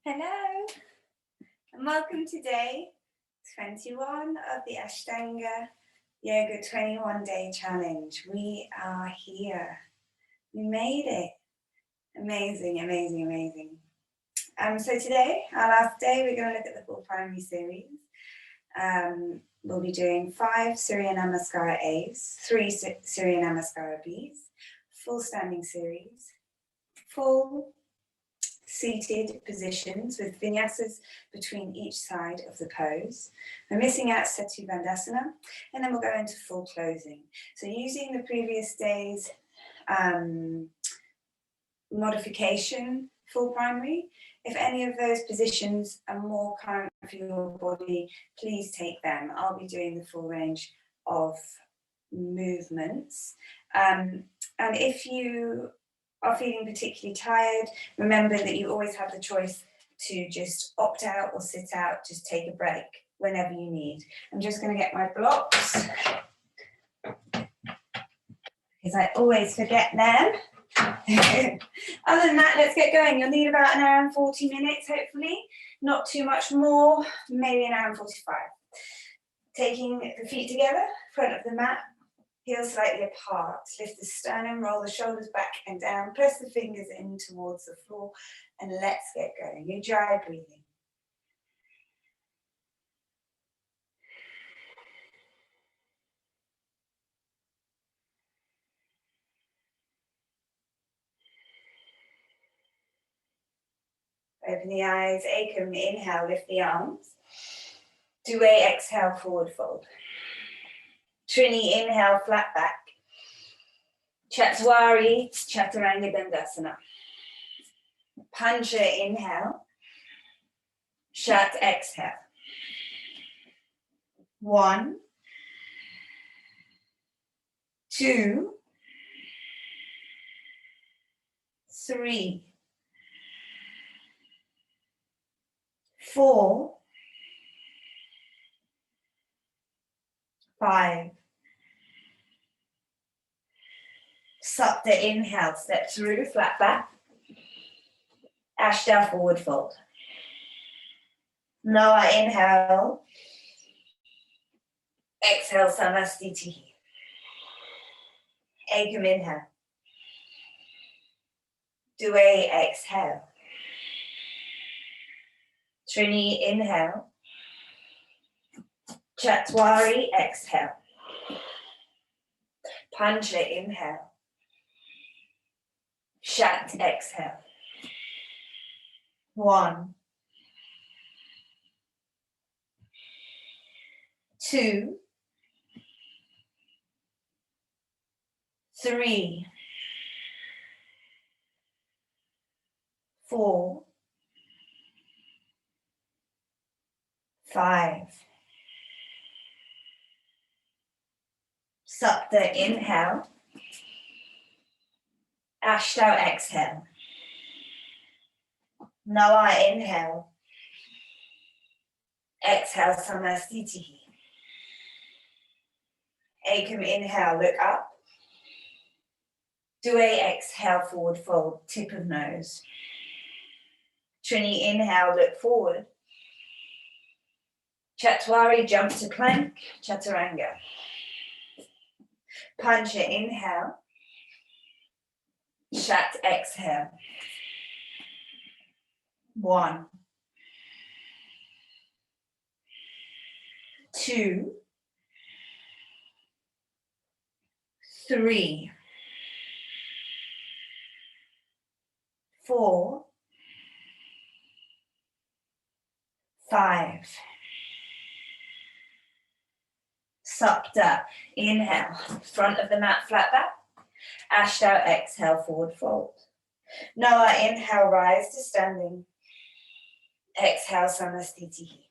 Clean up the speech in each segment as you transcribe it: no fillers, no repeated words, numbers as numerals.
Hello, and welcome to day 21 of the Ashtanga Yoga 21-day challenge. We are here. We made it. Amazing, amazing, amazing. So today, our last day, we're going to look at the full primary series. We'll be doing 5 Surya Namaskara A's, 3 Surya Namaskara B's, full standing series, full seated positions with vinyasas between each side of the pose. We're missing out Setu Bandhasana, and then we'll go into full closing. So using the previous day's modification full primary, if any of those positions are more current for your body, please take them. I'll be doing the full range of movements. And if you are feeling particularly tired, remember that you always have the choice to just opt out or sit out, just take a break whenever you need. I'm just going to get my blocks because I always forget them. Other than that, let's get going. You'll need about an hour and 40 minutes, hopefully. Not too much more, maybe an hour and 45. Taking the feet together, front of the mat, heels slightly apart. Lift the sternum, roll the shoulders back and down, press the fingers in towards the floor, and let's get going. Ujjayi breathing. Open the eyes, Ekam, inhale, lift the arms. Due, exhale, forward fold. Trini, inhale, flat back. Chatwari, Chaturanga Dandasana. Pancha, inhale. Shat, exhale. 1, 2, 3, 4, 5. Sapta, inhale, step through, flat back. Ashta, forward fold. Noah, inhale. Exhale, Samastiti. Ekam, inhale. Due, exhale. Trini, inhale. Chatwari, exhale. Pancha, inhale. Shat, exhale. 1, 2, 3, 4, 5. Sapta, inhale. Ashta, exhale. Noah, inhale. Exhale, Samastiti. Ekam, inhale, look up. Due, exhale, forward fold, tip of nose. Trini, inhale, look forward. Chatwari, jump to plank, Chaturanga. Pancha, inhale. Shat, exhale. 1, 2, 3, 4, 5. Sapta, inhale, front of the mat, flat back. Ashta, exhale, forward fold. Noah, inhale, rise to standing. Exhale, Samastiti.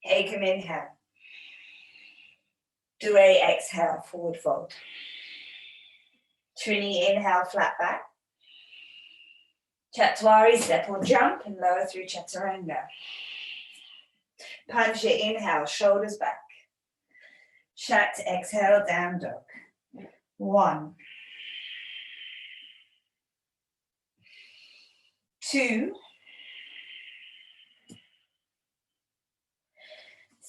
Ekam, inhale. Due, exhale, forward fold. Trini, inhale, flat back. Chatwari, step or jump and lower through Chaturanga. Pancha, inhale, shoulders back. Shat, exhale, down dog. 1, 2,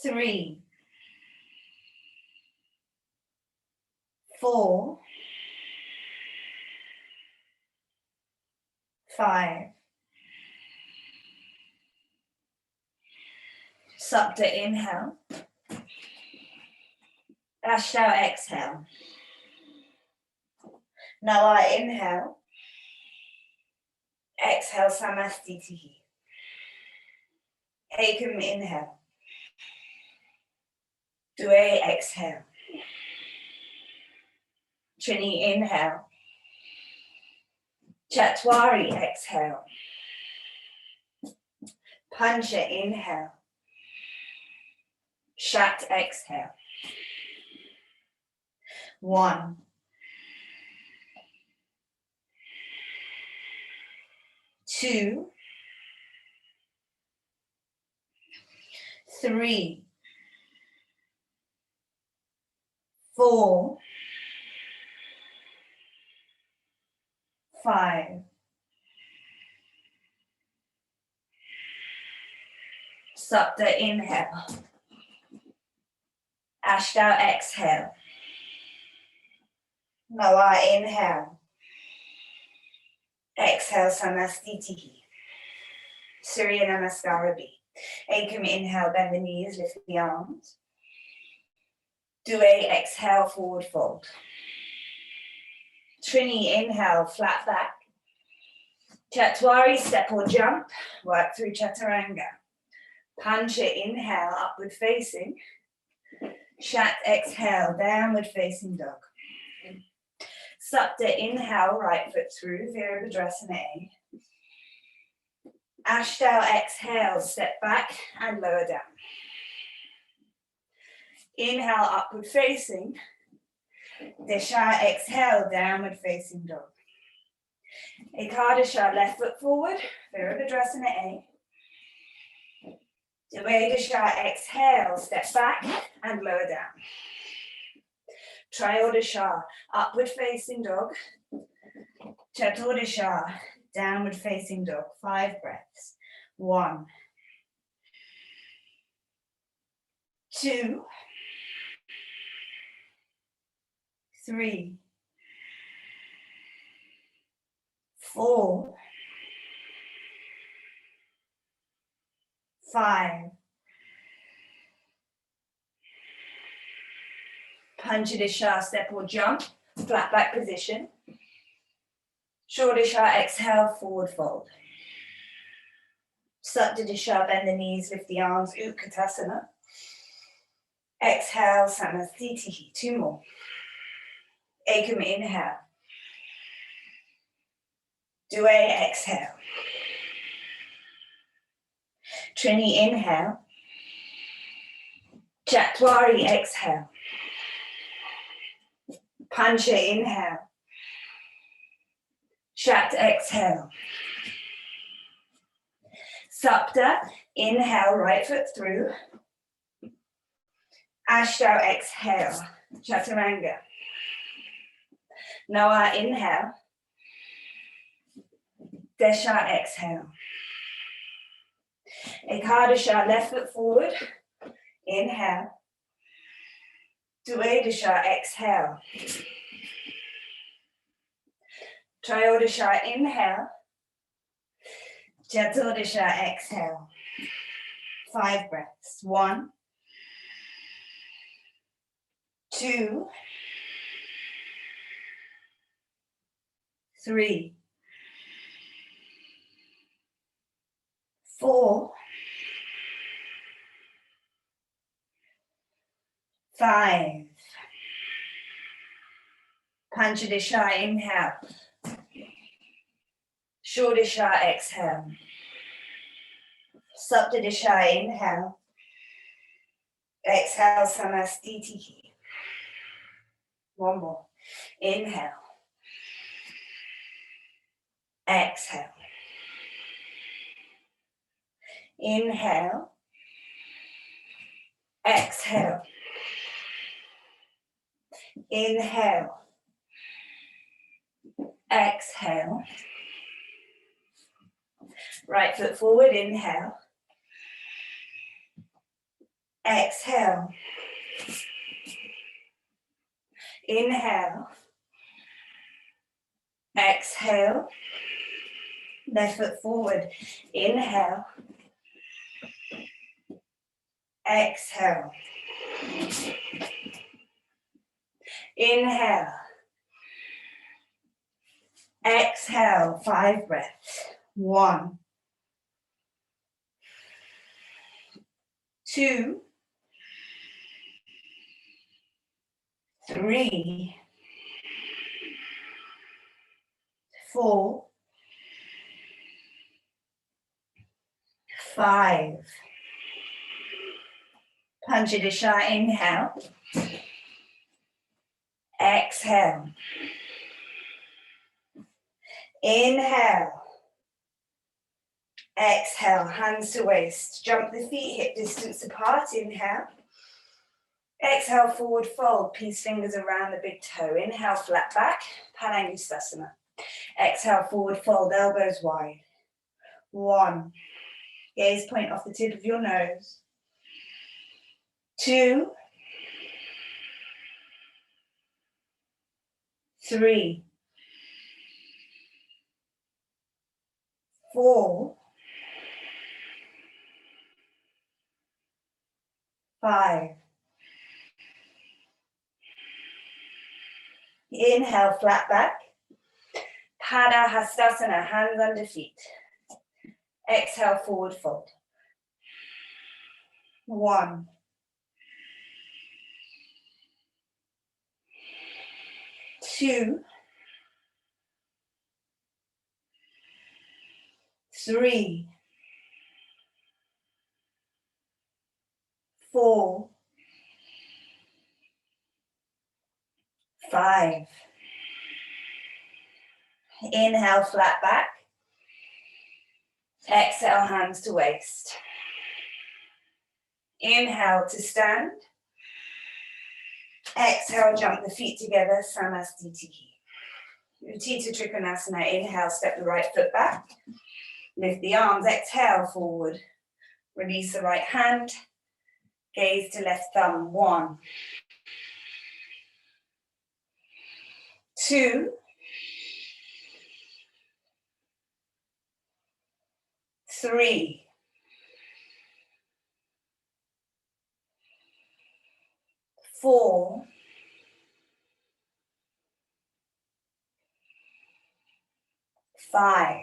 3, 4, 5. Supta inhale. Ashtanga exhale. Now I inhale. Exhale samastitihi. Ekam inhale. Due exhale. Trini inhale. Chatwari exhale. Pancha inhale. Shat exhale. 1, 2, 3, 4, 5. Supta inhale. Ashtanga exhale. Nala inhale. Exhale samastitihi. Surya Namaskara B. Ekam inhale, bend the knees, lift the arms. Due exhale, forward fold. Trini inhale, flat back. Chatwari, step or jump, work through chaturanga. Pancha inhale, upward facing. Shat exhale, downward facing dog. Supta inhale, right foot through, Virabhadrasana A. Ashtanga exhale, step back and lower down. Inhale, upward facing. Desha exhale, downward facing dog. Ekadasha, left foot forward, Virabhadrasana A. Dvedasha, exhale, step back and lower down. Triodasha, upward facing dog. Chaturdasha, downward facing dog. 5 breaths. 1, 2, 3, 4, 5. Panchadisha, step or jump, flat back position. Shordasha, exhale, forward fold. Saptadisha, bend the knees, lift the arms, Utkatasana. Exhale, Samastitihi. 2 more. Ekam inhale. Due exhale. Trini inhale. Chatwari exhale. Pancha inhale. Shat exhale. Supta, inhale, right foot through. Ashtanga exhale, chaturanga. Noah inhale. Desha exhale. Ekadasha, left foot forward. Inhale. Dvedasha, exhale. Triodasha, inhale. Chaturdasha, exhale. 5 breaths. 1, 2, 3, 4, 5. Panchadisha, inhale. Shordasha, exhale. Saptadisha, inhale. Exhale, samastitihi. 1 more. Inhale. Exhale. Inhale. Exhale. Inhale. Exhale. Right foot forward, inhale. Exhale. Inhale. Exhale. Left foot forward. Inhale. Exhale. Inhale. Exhale. 5 breaths. 1, 2, 3, 4, 5. Panchadisha, inhale. Exhale. Inhale. Exhale, hands to waist. Jump the feet hip distance apart. Inhale. Exhale, forward fold. Peace fingers around the big toe. Inhale, flat back. Padangusthasana. Exhale, forward fold. Elbows wide. 1. Gaze point off the tip of your nose. 2. 3. 4. 5. Inhale, flat back. Padahastasana, hands under feet. Exhale, forward fold. 1. 2. 3. 4. 5. Inhale, flat back. Exhale, hands to waist. Inhale to stand. Exhale, jump the feet together, Samastiti. Utthita Trikonasana, inhale, step the right foot back. Lift the arms, exhale, forward. Release the right hand. Gaze to left thumb. 1. 2. 3. 4. 5.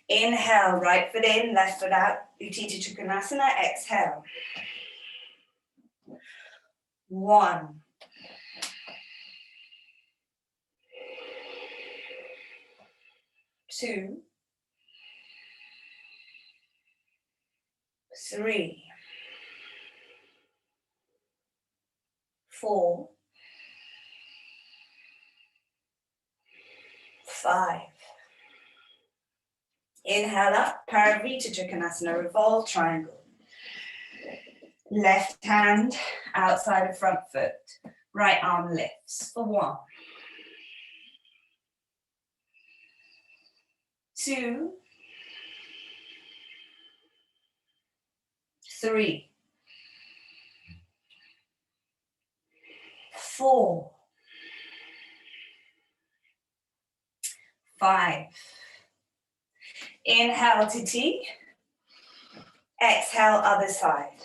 Inhale, right foot in, left foot out. Utthita Trikonasana, exhale. 1. 2. 3. 4. 5. Inhale up, Parivrtta Trikonasana, revolve triangle. Left hand outside of front foot. Right arm lifts for 1. 2. 3. 4. 5. Inhale to T. Exhale, other side.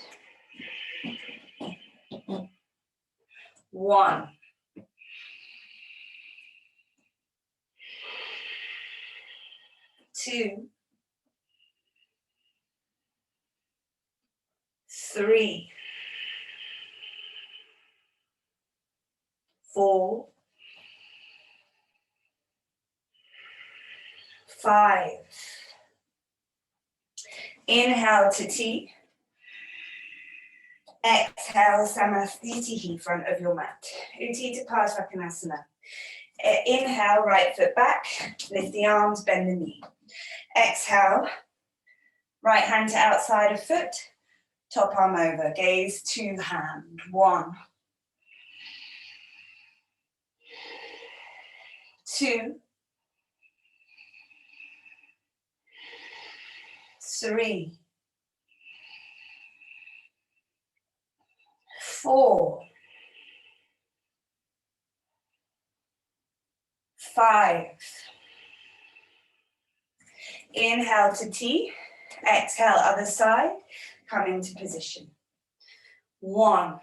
1. 2. 3. 4. 5. Inhale to T. Exhale, Samastitihi, front of your mat. Utthita Padangusthasana. Inhale, right foot back. Lift the arms, bend the knee. Exhale, right hand to outside of foot. Top arm over, gaze to hand. 1. 2. 3. 4, 5. Inhale to T. Exhale, other side. Come into position. 1,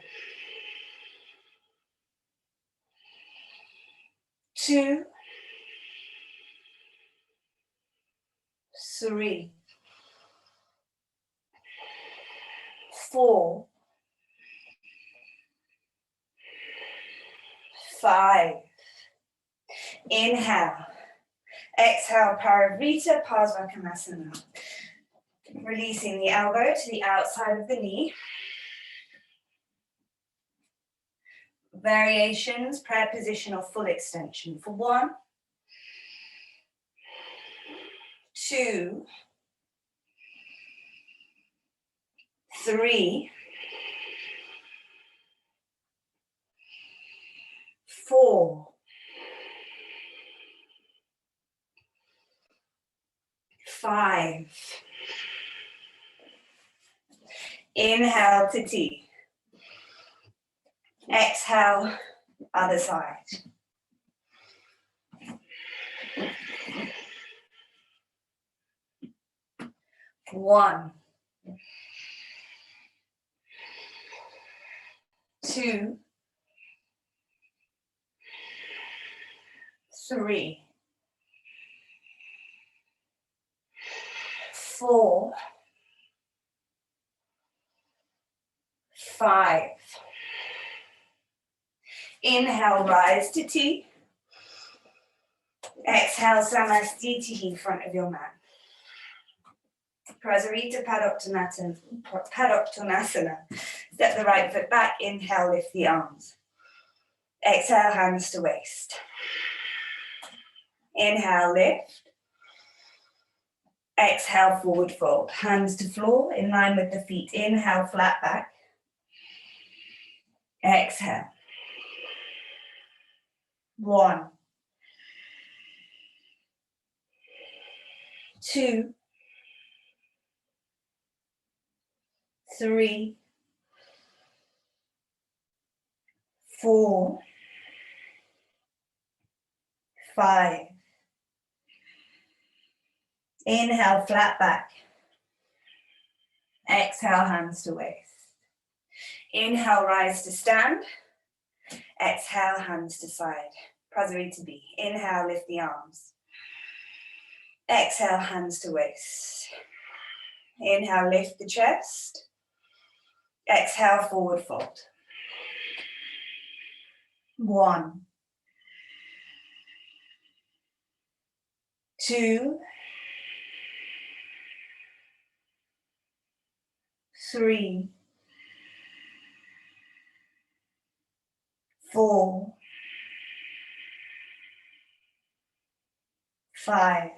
2, 3, 4, 5. Inhale. Exhale, Parivrita, Parsvakonasana. Releasing the elbow to the outside of the knee. Variations, prayer position or full extension. For 1, 2, 3, 4, 5. Inhale to T. Exhale, other side. 1, 2, 3, 4, 5. Inhale, rise to T. Exhale, Samastitihi, front of your mat. Prasarita Padottanasana. Step the right foot back. Inhale, lift the arms. Exhale, hands to waist. Inhale, lift. Exhale, forward fold. Hands to floor in line with the feet. Inhale, flat back. Exhale. 1, 2, 3, 4, 5. Inhale, flat back. Exhale, hands to waist. Inhale, rise to stand. Exhale, hands to side. Prasarita B. Inhale, lift the arms. Exhale, hands to waist. Inhale, lift the chest. Exhale, forward fold. 1, 2, 3, 4, 5.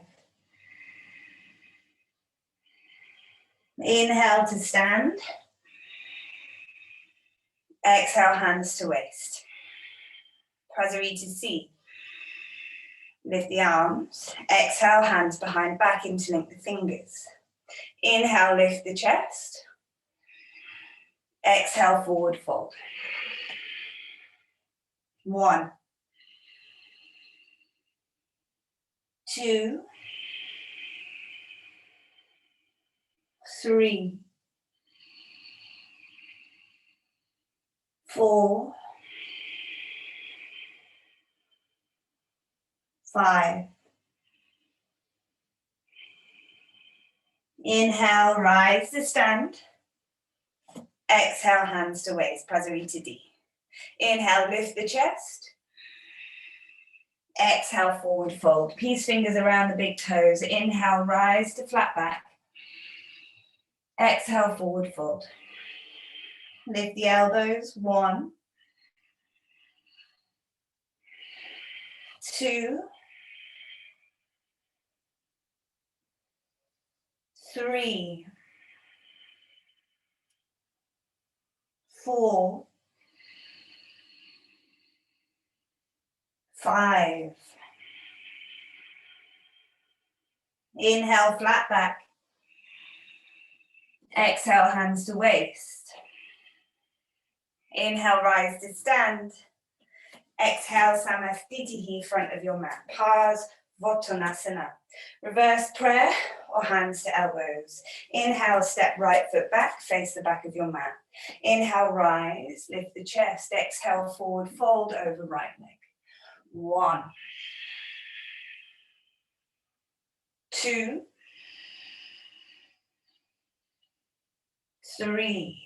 Inhale to stand. Exhale, hands to waist. Prasarita C. Lift the arms. Exhale, hands behind back, interlink the fingers. Inhale, lift the chest. Exhale, forward fold. 1, 2, 3, 4, 5. Inhale, rise to stand. Exhale, hands to waist, Prasarita D. Inhale, lift the chest. Exhale, forward fold. Peace fingers around the big toes. Inhale, rise to flat back. Exhale, forward fold. Lift the elbows. 1, 2, 3, 4, 5. Inhale, flat back. Exhale, hands to waist. Inhale, rise to stand. Exhale, Samasthiti, front of your mat. Parsvottanasana. Reverse prayer or hands to elbows. Inhale, step right foot back, face the back of your mat. Inhale, rise, lift the chest. Exhale, forward, fold over right leg. 1, 2, 3,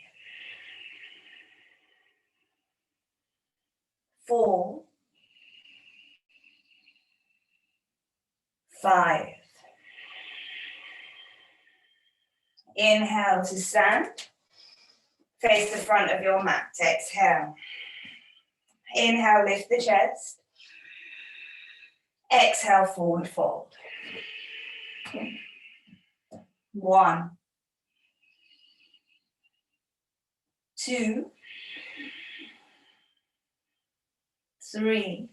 4, 5. Inhale to stand. Face the front of your mat. Exhale. Inhale, lift the chest. Exhale, forward fold. 1, 2, 3,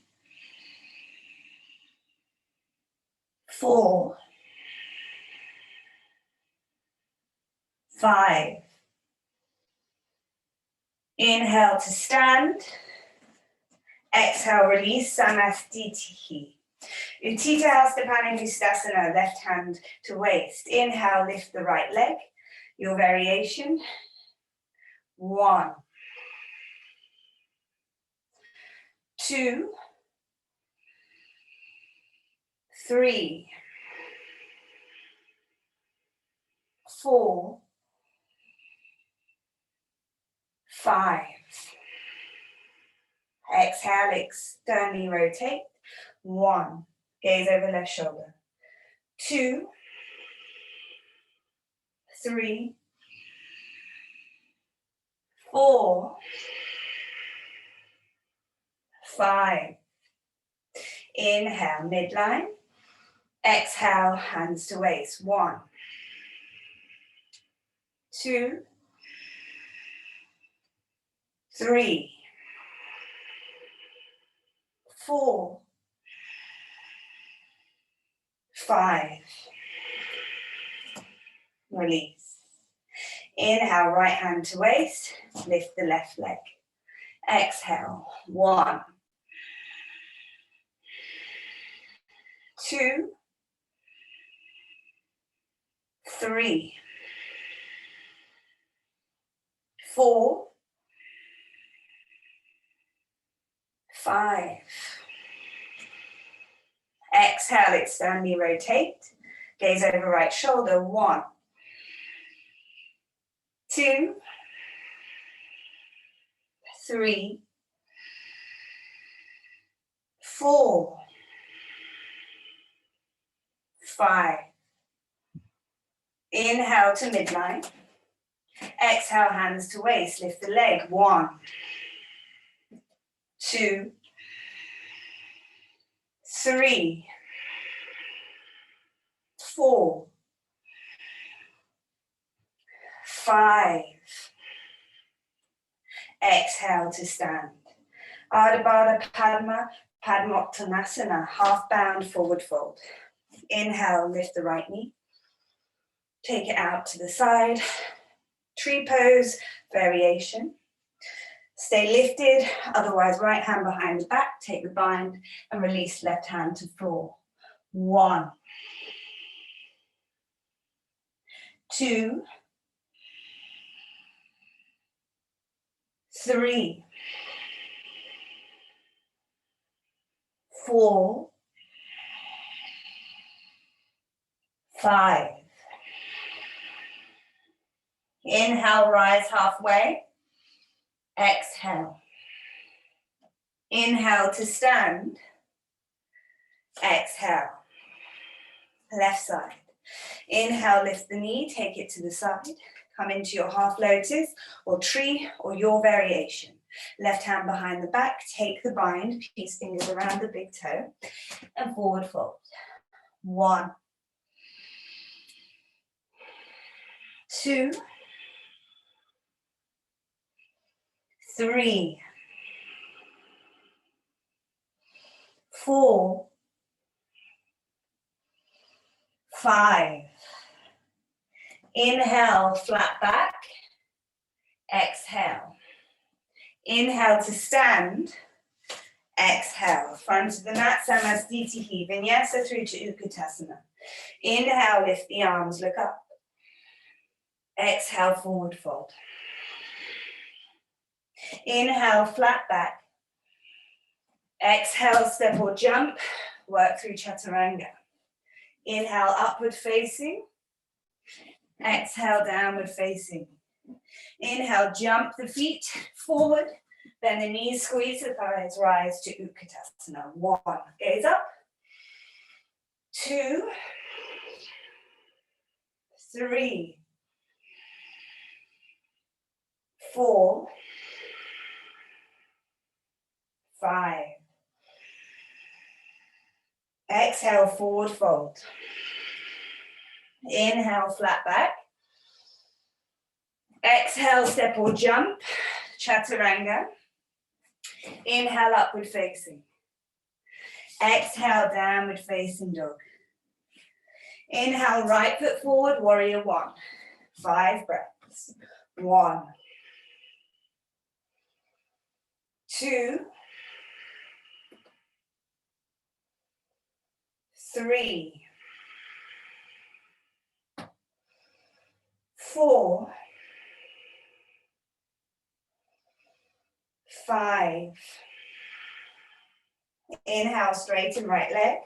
4, 5. Inhale to stand. Exhale, release, Samasthiti. Utthita Hasta Panicustasana, left hand to waist. Inhale, lift the right leg. Your variation. 1, 2, 3, 4, 5. Exhale, externally rotate. 1, gaze over left shoulder. 2, 3, 4, 5. Inhale, midline. Exhale, hands to waist. 1, 2, 3, 4, 5. Release. Inhale, right hand to waist. Lift the left leg. Exhale. 1, 2, 3, 4, 5. Exhale, externally rotate. Gaze over right shoulder. 1, 2, 3, 4, 5. Inhale to midline. Exhale, hands to waist. Lift the leg. 1, 2, 3, 4, 5. Exhale to stand. Ardha Baddha Padma Padmottanasana, half bound forward fold. Inhale, lift the right knee. Take it out to the side. Tree pose variation. Stay lifted, otherwise right hand behind the back. Take the bind and release left hand to floor. 1, 2, 3, 4, 5. Inhale, rise halfway. Exhale. Inhale to stand. Exhale. Left side. Inhale, lift the knee, take it to the side. Come into your half lotus or tree or your variation. Left hand behind the back, take the bind, peace fingers around the big toe, and forward fold. 1, 2, 3, 4, 5. Inhale, flat back. Exhale. Inhale to stand. Exhale, front of the mat, Samastitihi, Vinyasa through to Utkatasana. Inhale, lift the arms, look up. Exhale, forward fold. Inhale, flat back. Exhale, step or jump, work through Chaturanga. Inhale, upward facing. Exhale, downward facing. Inhale, jump the feet forward. Bend the knees, squeeze the thighs, rise to Utkatasana. 1, gaze up. 2, 3, 4, 5. Exhale, forward fold. Inhale, flat back. Exhale, step or jump, Chaturanga. Inhale, upward facing. Exhale, downward facing dog. Inhale, right foot forward, warrior 1. 5 breaths. 1, 2, 3, 4, 5. Inhale, straighten right leg.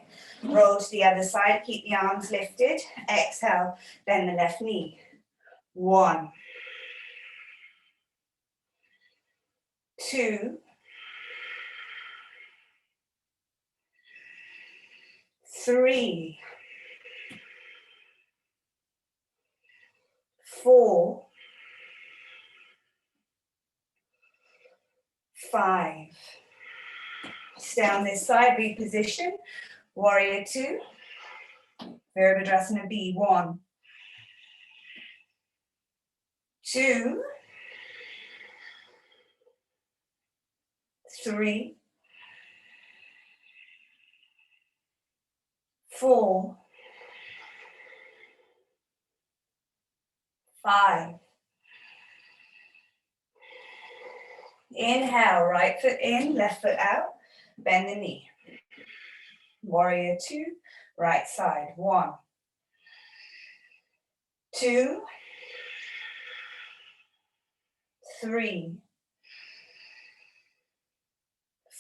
Roll to the other side, keep the arms lifted. Exhale, bend the left knee. 1, 2, 3, 4, 5. Stay on this side, reposition. Warrior 2. Virabhadrasana B. 1, 2, 3, 4, 5. Inhale, right foot in, left foot out. Bend the knee. Warrior 2, right side. 1, 2, 3,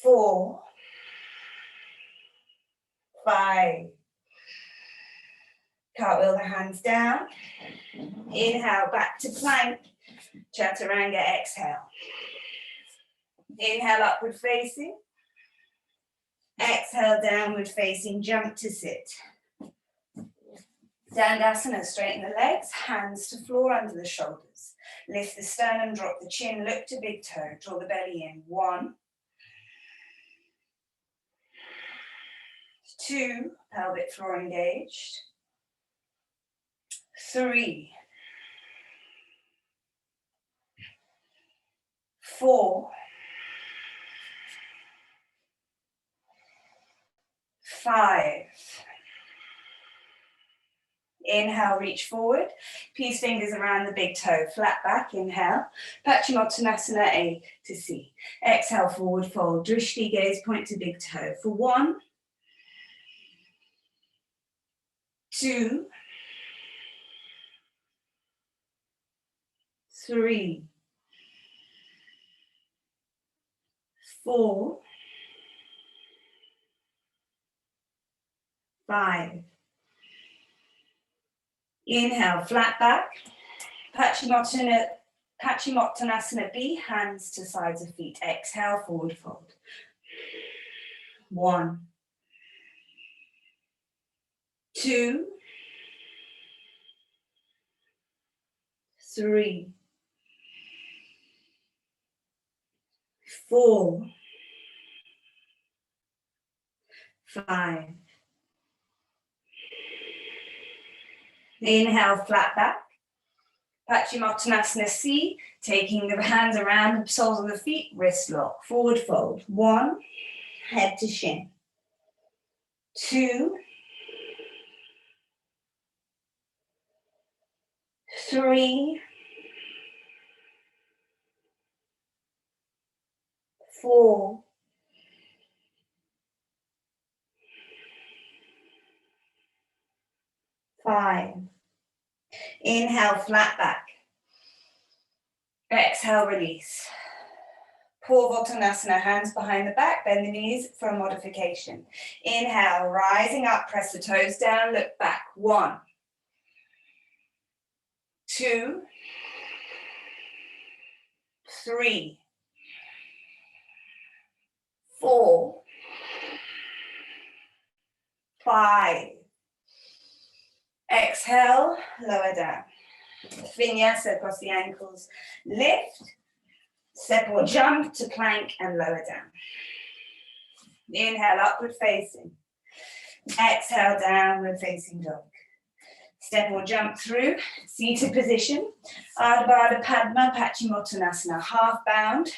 4, 5. Cartwheel the hands down. Inhale, back to plank. Chaturanga, exhale. Inhale, upward facing. Exhale, downward facing, jump to sit. Dandasana, straighten the legs, hands to floor under the shoulders. Lift the sternum, drop the chin, look to big toe, draw the belly in. 1, 2, pelvic floor engaged. 3, 4, 5. Inhale, reach forward. Peace fingers around the big toe. Flat back, inhale. Paschimottanasana A to C. Exhale, forward fold. Drishti, gaze, point to big toe. For 1, 2, 3, 4, 5. Inhale, flat back. Paschimottanasana B, hands to sides of feet. Exhale, forward fold. 1, 2, 3, 4, 5. Inhale, flat back. Paschimottanasana C, taking the hands around the soles of the feet, wrist lock, forward fold. 1, head to shin. 2, 3, 5. Inhale, flat back. Exhale, release. Purvottanasana, hands behind the back, bend the knees for a modification. Inhale, rising up, press the toes down, look back. 1, 2, 3, 4, 5. Exhale, lower down. Vinyasa across the ankles. Lift, step or jump to plank and lower down. Inhale, upward facing. Exhale, downward facing dog. Step or jump through, seated position. Ardha Baddha Padma Paschimottanasana, half bound,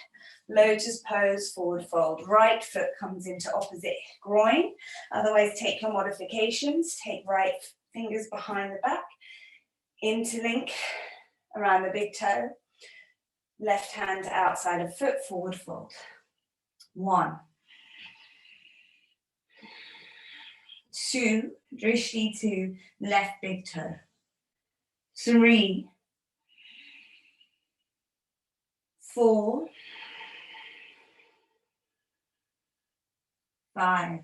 lotus pose, forward fold. Right foot comes into opposite groin. Otherwise, take your modifications. Take right fingers behind the back. Interlink around the big toe. Left hand outside of foot, forward fold. 1, 2, drishti to left big toe. 3, 4, 5.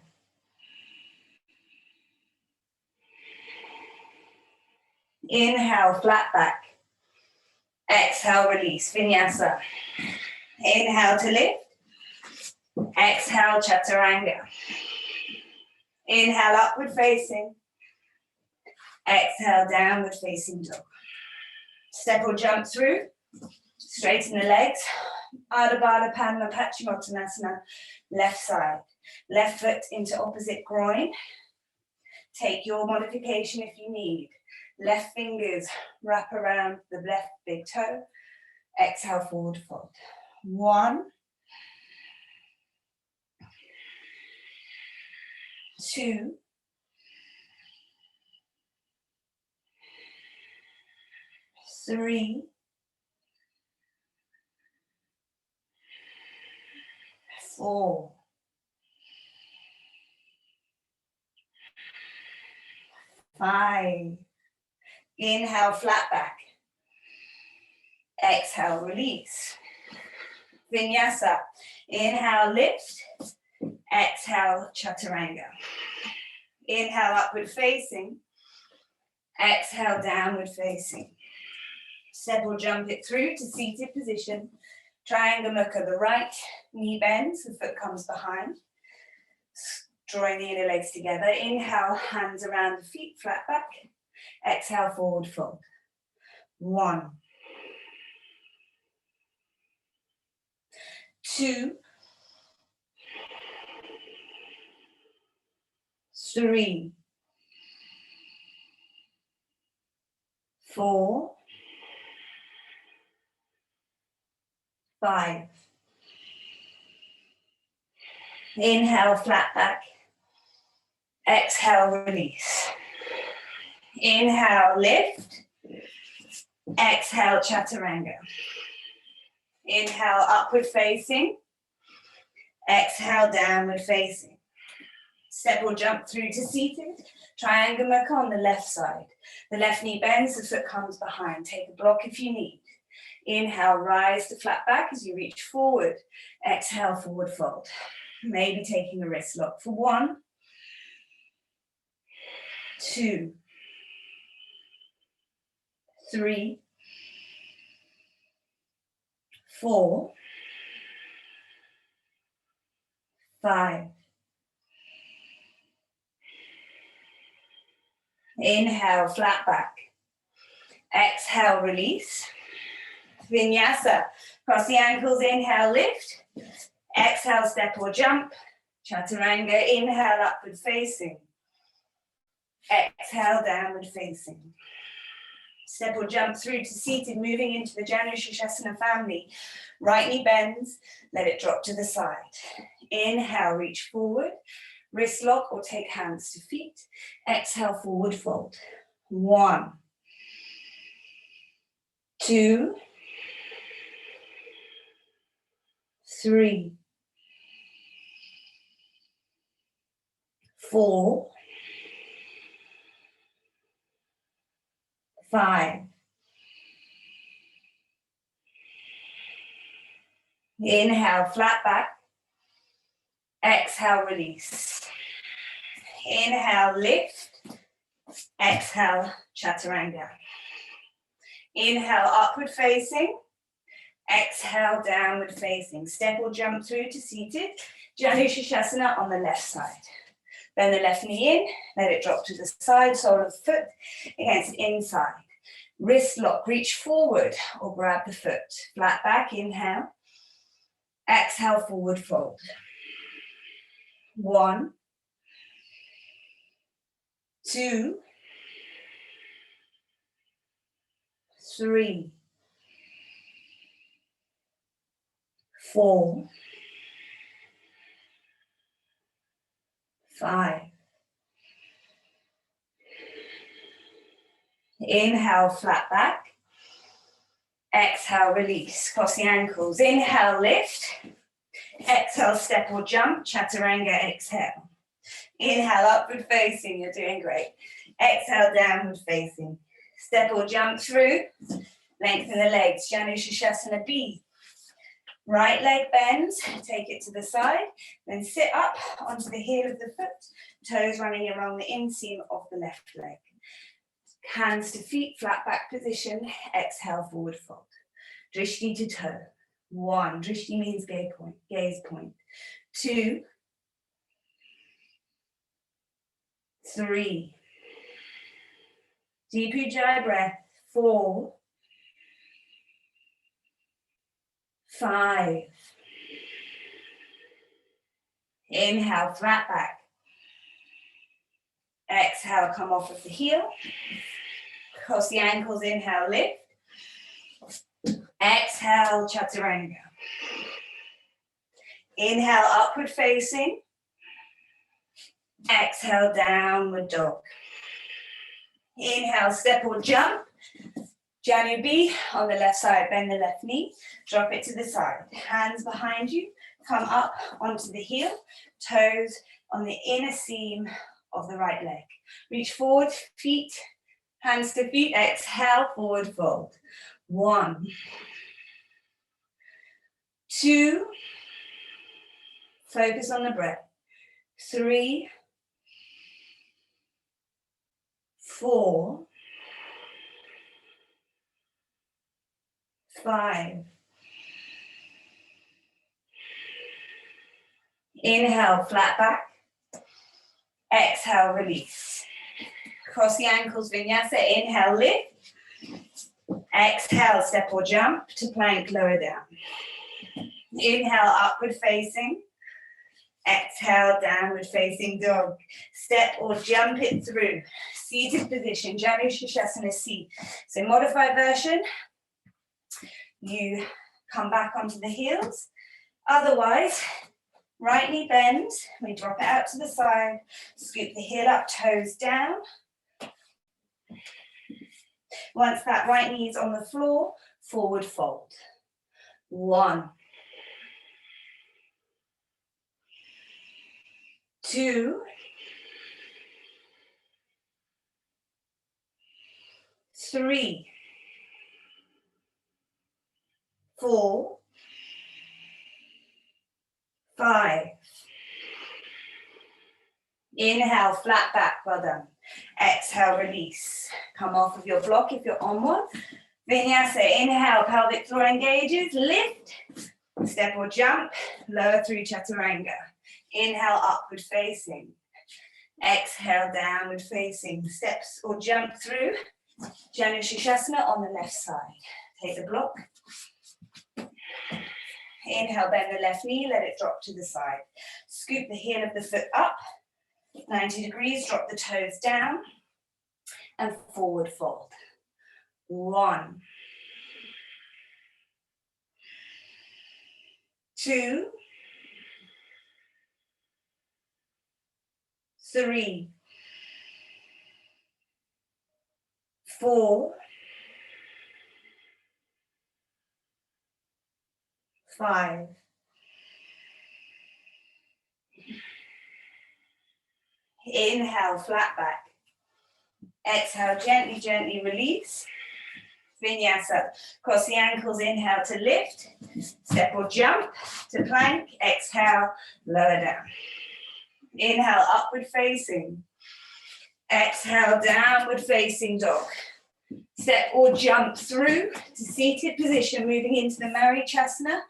Inhale, flat back. Exhale, release, vinyasa. Inhale to lift. Exhale, chaturanga. Inhale, upward facing. Exhale, downward facing dog. Step or jump through. Straighten the legs. Ardha Baddha Padma Paschimottanasana, left side. Left foot into opposite groin. Take your modification if you need. Left fingers wrap around the left big toe. Exhale, forward fold. 1, 2, 3, 4, 5. Inhale, flat back. Exhale, release. Vinyasa. Inhale, lift. Exhale, chaturanga. Inhale, upward facing. Exhale, downward facing. Step or jump it through to seated position. Triangle mukha, the right knee bends, the foot comes behind. Drawing the inner legs together. Inhale, hands around the feet, flat back. Exhale, forward fold. 1, 2, 3, 4, 5. Inhale, flat back. Exhale, release. Inhale, lift. Exhale, chaturanga. Inhale, upward facing. Exhale, downward facing. Step or jump through to seated. Triangle mukha on the left side. The left knee bends, the foot comes behind. Take a block if you need. Inhale, rise to flat back as you reach forward. Exhale, forward fold. Maybe taking a wrist lock for 1, 2, 3, 4, 5. Inhale, flat back. Exhale, release. Vinyasa. Cross the ankles, inhale, lift. Exhale, step or jump. Chaturanga, inhale, upward facing. Exhale, downward facing. Step or jump through to seated, moving into the Janu Shirshasana family. Right knee bends, let it drop to the side. Inhale, reach forward. Wrist lock or take hands to feet. Exhale, forward fold. 1, 2, 3, 4, 5. Inhale, flat back. Exhale, release. Inhale, lift. Exhale, chaturanga. Inhale, upward facing. Exhale, downward facing. Step or jump through to seated. Janu on the left side. Bend the left knee in, let it drop to the side, sole of the foot against inside. Wrist lock, reach forward or grab the foot. Flat back, inhale. Exhale, forward fold. 1, 2, 3, 4, 5. Inhale, flat back. Exhale, release. Cross the ankles. Inhale, lift. Exhale, step or jump. Chaturanga, exhale. Inhale, upward facing. You're doing great. Exhale, downward facing. Step or jump through. Lengthen the legs. Janu B. Right leg bends. Take it to the side. Then sit up onto the heel of the foot. Toes running along the inseam of the left leg. Hands to feet, flat back position. Exhale, forward fold. Drishti to toe. 1. Drishti means gaze point. 2, 3. Deep Ujjayi breath. 4, 5. Inhale, flat back. Exhale, come off of the heel. Cross the ankles, inhale, lift. Exhale, chaturanga. Inhale, upward facing. Exhale, downward dog. Inhale, step or jump. Janu B on the left side, bend the left knee. Drop it to the side. Hands behind you. Come up onto the heel. Toes on the inner seam of the right leg. Reach forward, feet, hands to feet. Exhale, forward fold. 1, 2. Focus on the breath. 3, 4, 5. Inhale, flat back. Exhale, release. Cross the ankles, vinyasa. Inhale, lift. Exhale, step or jump to plank, lower down. Inhale, upward facing. Exhale, downward facing dog. Step or jump it through. Seated position, Janu Shirshasana C. So modified version, you come back onto the heels. Otherwise, right knee bends, we drop it out to the side, scoop the heel up, toes down. Once that right knee is on the floor, forward fold. 1, 2, 3, 4, 5. Inhale, flat back, well done. Exhale, release. Come off of your block if you're on one. Vinyasa, inhale, pelvic floor engages, lift. Step or jump, lower through chaturanga. Inhale, upward facing. Exhale, downward facing. Steps or jump through. Janu Shirshasana on the left side. Take the block. Inhale, bend the left knee, let it drop to the side. Scoop the heel of the foot up. 90 degrees, drop the toes down. And forward fold. 1, 2, 3, 4, 5. Inhale, flat back. Exhale, gently, gently release. Vinyasa. Cross the ankles, inhale to lift. Step or jump to plank. Exhale, lower down. Inhale, upward facing. Exhale, downward facing dog. Step or jump through to seated position, moving into the Marichasana.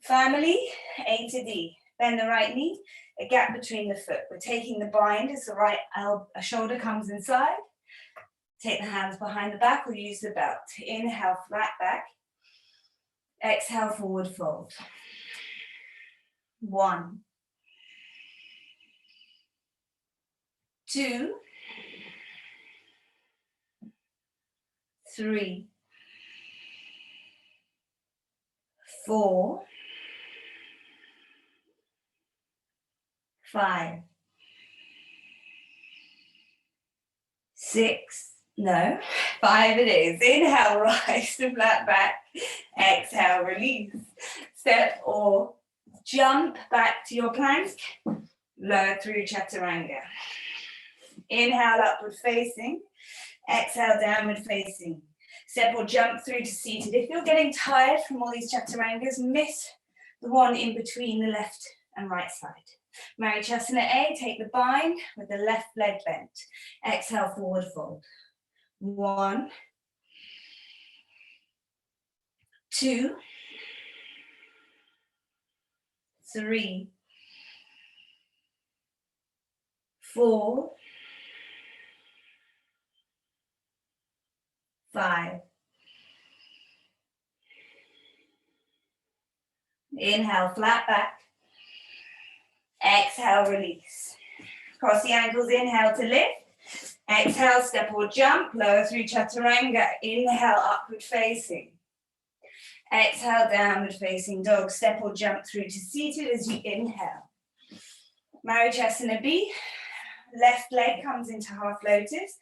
Family, A to D. Bend the right knee, a gap between the foot. We're taking the bind as the right shoulder comes inside. Take the hands behind the back or use the belt. Inhale, flat back. Exhale, forward fold. 1, 2, 3, 4, 5, 6, no, 5 it is. Inhale, rise to flat back. Exhale, release. Step or jump back to your plank. Lower through chaturanga. Inhale, upward facing. Exhale, downward facing. Step or jump through to seated. If you're getting tired from all these chaturangas, miss the one in between the left and right side. Marichasana A, take the bind with the left leg bent. Exhale, forward fold. 1, 2, 3, 4, 5. Inhale, flat back. Exhale, release. Cross the ankles, inhale to lift. Exhale, step or jump, lower through chaturanga. Inhale, upward facing. Exhale, downward facing dog. Step or jump through to seated as you inhale. Marichasana B. Left leg comes into half lotus.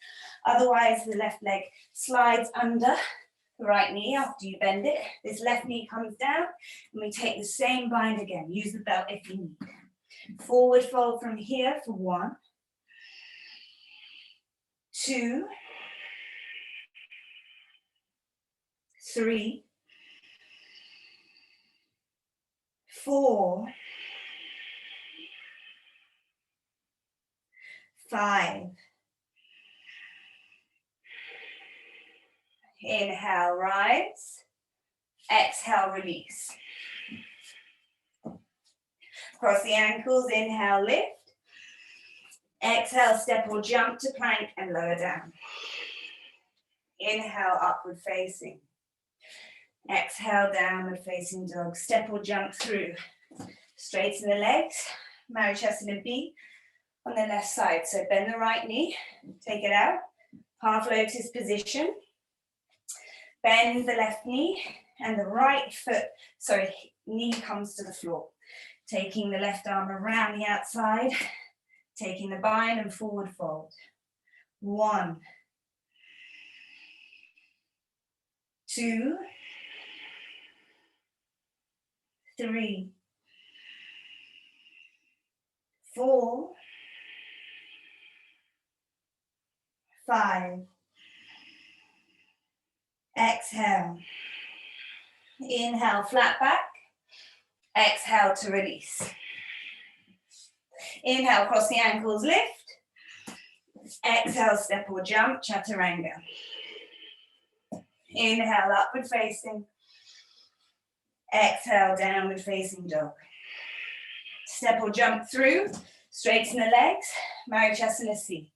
Otherwise, the left leg slides under the right knee after you bend it. This left knee comes down, and we take the same bind again. Use the belt if you need. Forward fold from here for 1, 2, 3, 4, 5. Inhale, rise. Exhale, release. Cross the ankles, inhale, lift. Exhale, step or jump to plank and lower down. Inhale, upward facing. Exhale, downward facing dog. Step or jump through. Straighten the legs. Marichasana B on the left side. So bend the right knee, take it out. Half lotus position. Bend the left knee and the right foot, knee comes to the floor. Taking the left arm around the outside, taking the bind and forward fold. 1, 2, 3, 4, 5. Exhale. Inhale, flat back. Exhale to release. Inhale, cross the ankles, lift. Exhale, step or jump, chaturanga. Inhale, upward facing. Exhale, downward facing dog. Step or jump through, straighten the legs, Marichasana C.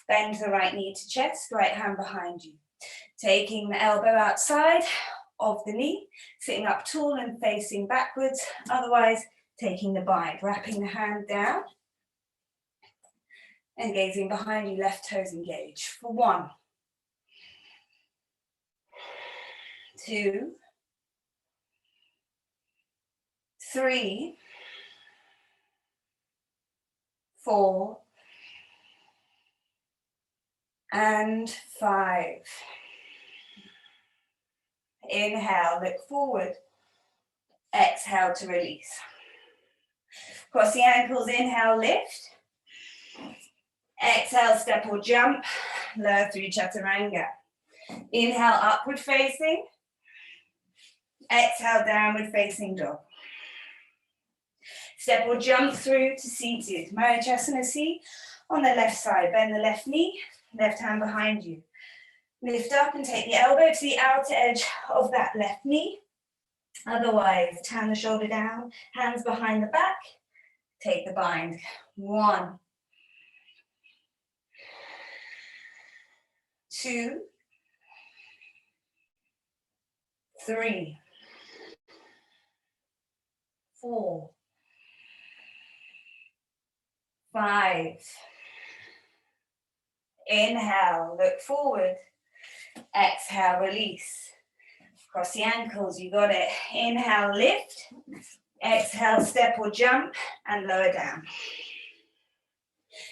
Bend the right knee to chest, right hand behind you. Taking the elbow outside of the knee, sitting up tall and facing backwards, otherwise taking the bind, wrapping the hand down and gazing behind you, left toes engaged. For 1, 2, 3, 4, and 5. Inhale, look forward. Exhale to release. Cross the ankles, inhale, lift. Exhale, step or jump. lower through chaturanga. Inhale, upward facing. Exhale, downward facing dog. Step or jump through to seated. Marichyasana C on the left side. Bend the left knee, left hand behind you. Lift up and take the elbow to the outer edge of that left knee. Otherwise, turn the shoulder down, hands behind the back. Take the bind. 1, 2, 3, 4, 5. Inhale, look forward. Exhale, release. Cross the ankles, you got it. Inhale, lift. Exhale, step or jump and lower down.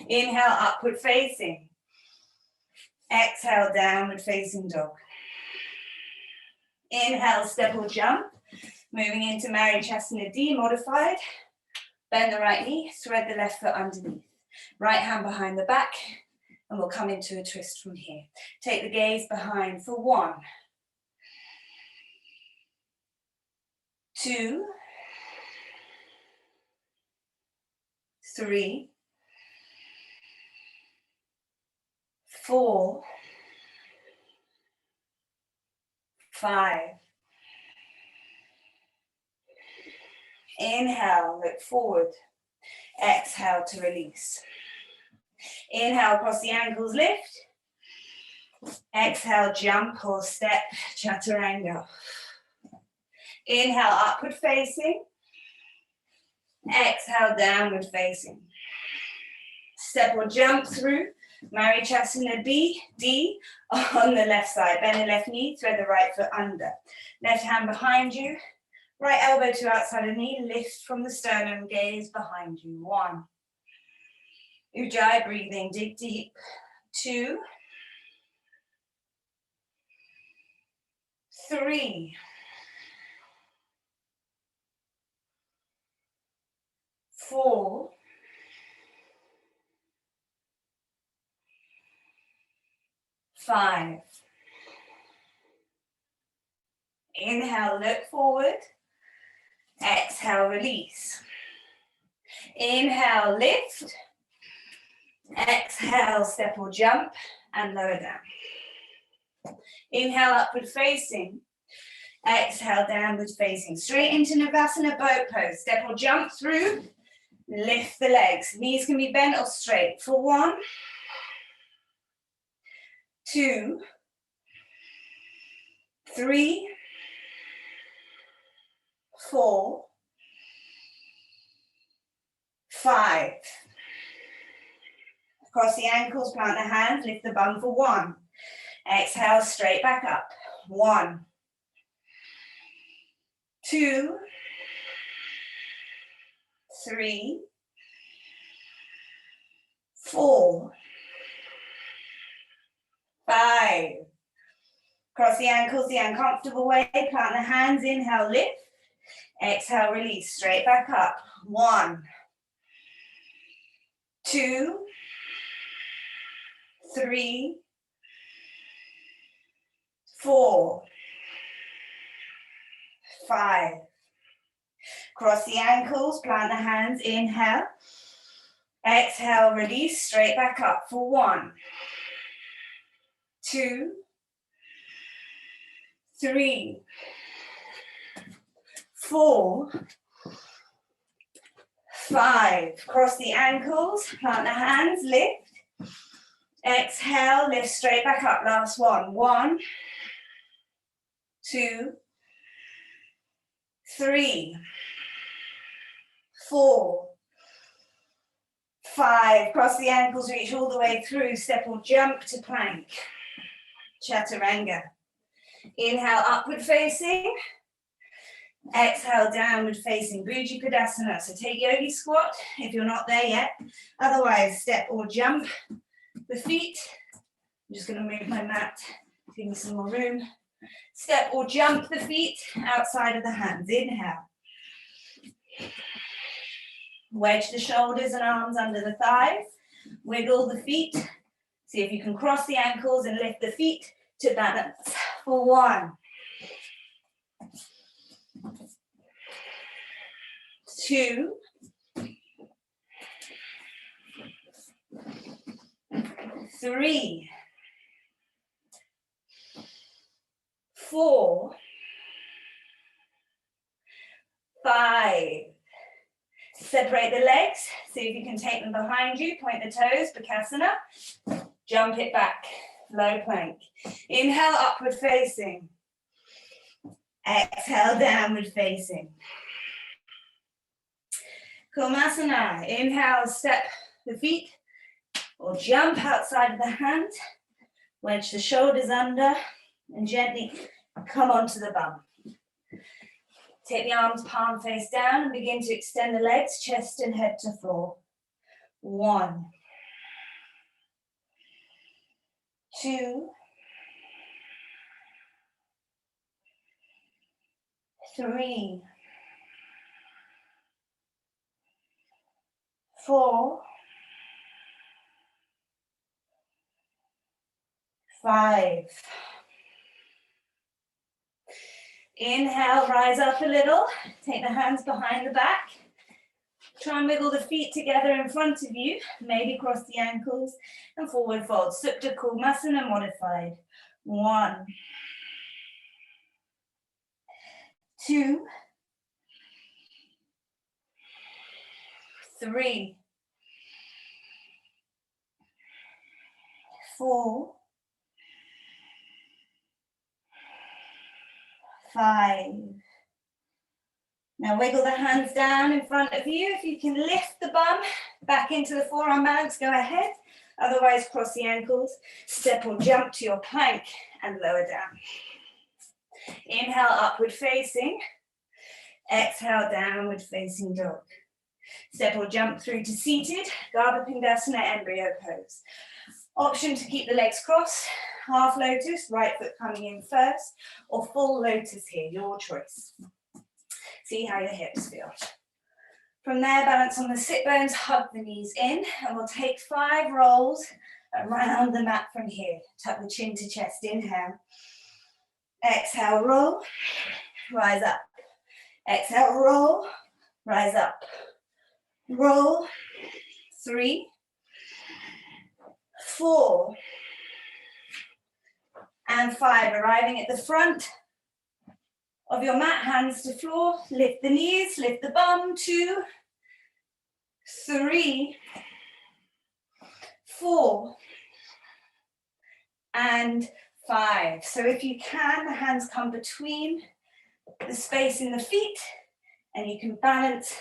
Inhale, upward facing. Exhale, downward facing dog. Inhale, step or jump. Moving into Marichyasana D, modified. Bend the right knee, thread the left foot underneath. Right hand behind the back, and we'll come into a twist from here. Take the gaze behind for 1, 2, 3, 4, 5. Inhale, look forward. Exhale to release. Inhale, cross the ankles, lift. Exhale, jump or step, chaturanga. Inhale, upward facing. Exhale, downward facing. Step or jump through Marichyasana D on the left side. Bend the left knee, thread the right foot under. Left hand behind you. Right elbow to outside of knee, lift from the sternum, gaze behind you. 1. Ujjayi breathing, dig deep. 2, 3, 4, 5. Inhale, look forward. Exhale, release. Inhale, lift. Exhale, step or jump and lower down. Inhale, upward facing. Exhale, downward facing. Straight into Navasana boat pose. Step or jump through. Lift the legs. Knees can be bent or straight. For 1, 2, 3, 4, 5. Cross the ankles, plant the hands, lift the bum for 1. Exhale, straight back up. 1, 2, 3, 4, 5. Cross the ankles the uncomfortable way, plant the hands, inhale, lift. Exhale, release, straight back up. 1, 2, 3, 4, 5. Cross the ankles, plant the hands, inhale. Exhale, release, straight back up for 1, 2, 3, 4, 5. Cross the ankles, plant the hands, lift. Exhale, lift straight back up. Last one. 1, 2, 3, 4, 5. Cross the ankles, reach all the way through. Step or jump to plank. Chaturanga. Inhale, upward facing. Exhale, downward facing. Bhuji Padasana. So take yogi squat if you're not there yet. Otherwise, step or jump the feet. I'm just going to move my mat, give me some more room. Step or jump the feet outside of the hands. Inhale. Wedge the shoulders and arms under the thighs. Wiggle the feet. See if you can cross the ankles and lift the feet to balance for 1, 2, 3, 4, 5. Separate the legs. See if you can take them behind you. Point the toes, Bakasana. Jump it back. Low plank. Inhale, upward facing. Exhale, downward facing. Kurmasana. Inhale, step the feet or jump outside of the hand. Wedge the shoulders under and gently come onto the bum. Take the arms palm face down and begin to extend the legs, chest and head to floor. 1, 2, 3, 4, 5. Inhale, rise up a little. Take the hands behind the back. Try and wiggle the feet together in front of you. Maybe cross the ankles and forward fold. Supta Kurmasana modified. 1, 2, 3, 4, 5. Now wiggle the hands down in front of you. If you can lift the bum back into the forearm balance, go ahead. Otherwise, cross the ankles. Step or jump to your plank and lower down. Inhale, upward facing. Exhale, downward facing dog. Step or jump through to seated. Garbha Pindasana, embryo pose. Option to keep the legs crossed. Half lotus, right foot coming in first, or full lotus here, your choice. See how your hips feel. From there, balance on the sit bones, hug the knees in, and we'll take 5 rolls around the mat from here. Tuck the chin to chest, inhale. Exhale, roll, rise up. Exhale, roll, rise up. Roll, 3, 4, and 5. Arriving at the front of your mat, hands to floor, lift the knees, lift the bum, 2, 3, 4, and 5. So if you can, the hands come between the space in the feet, and you can balance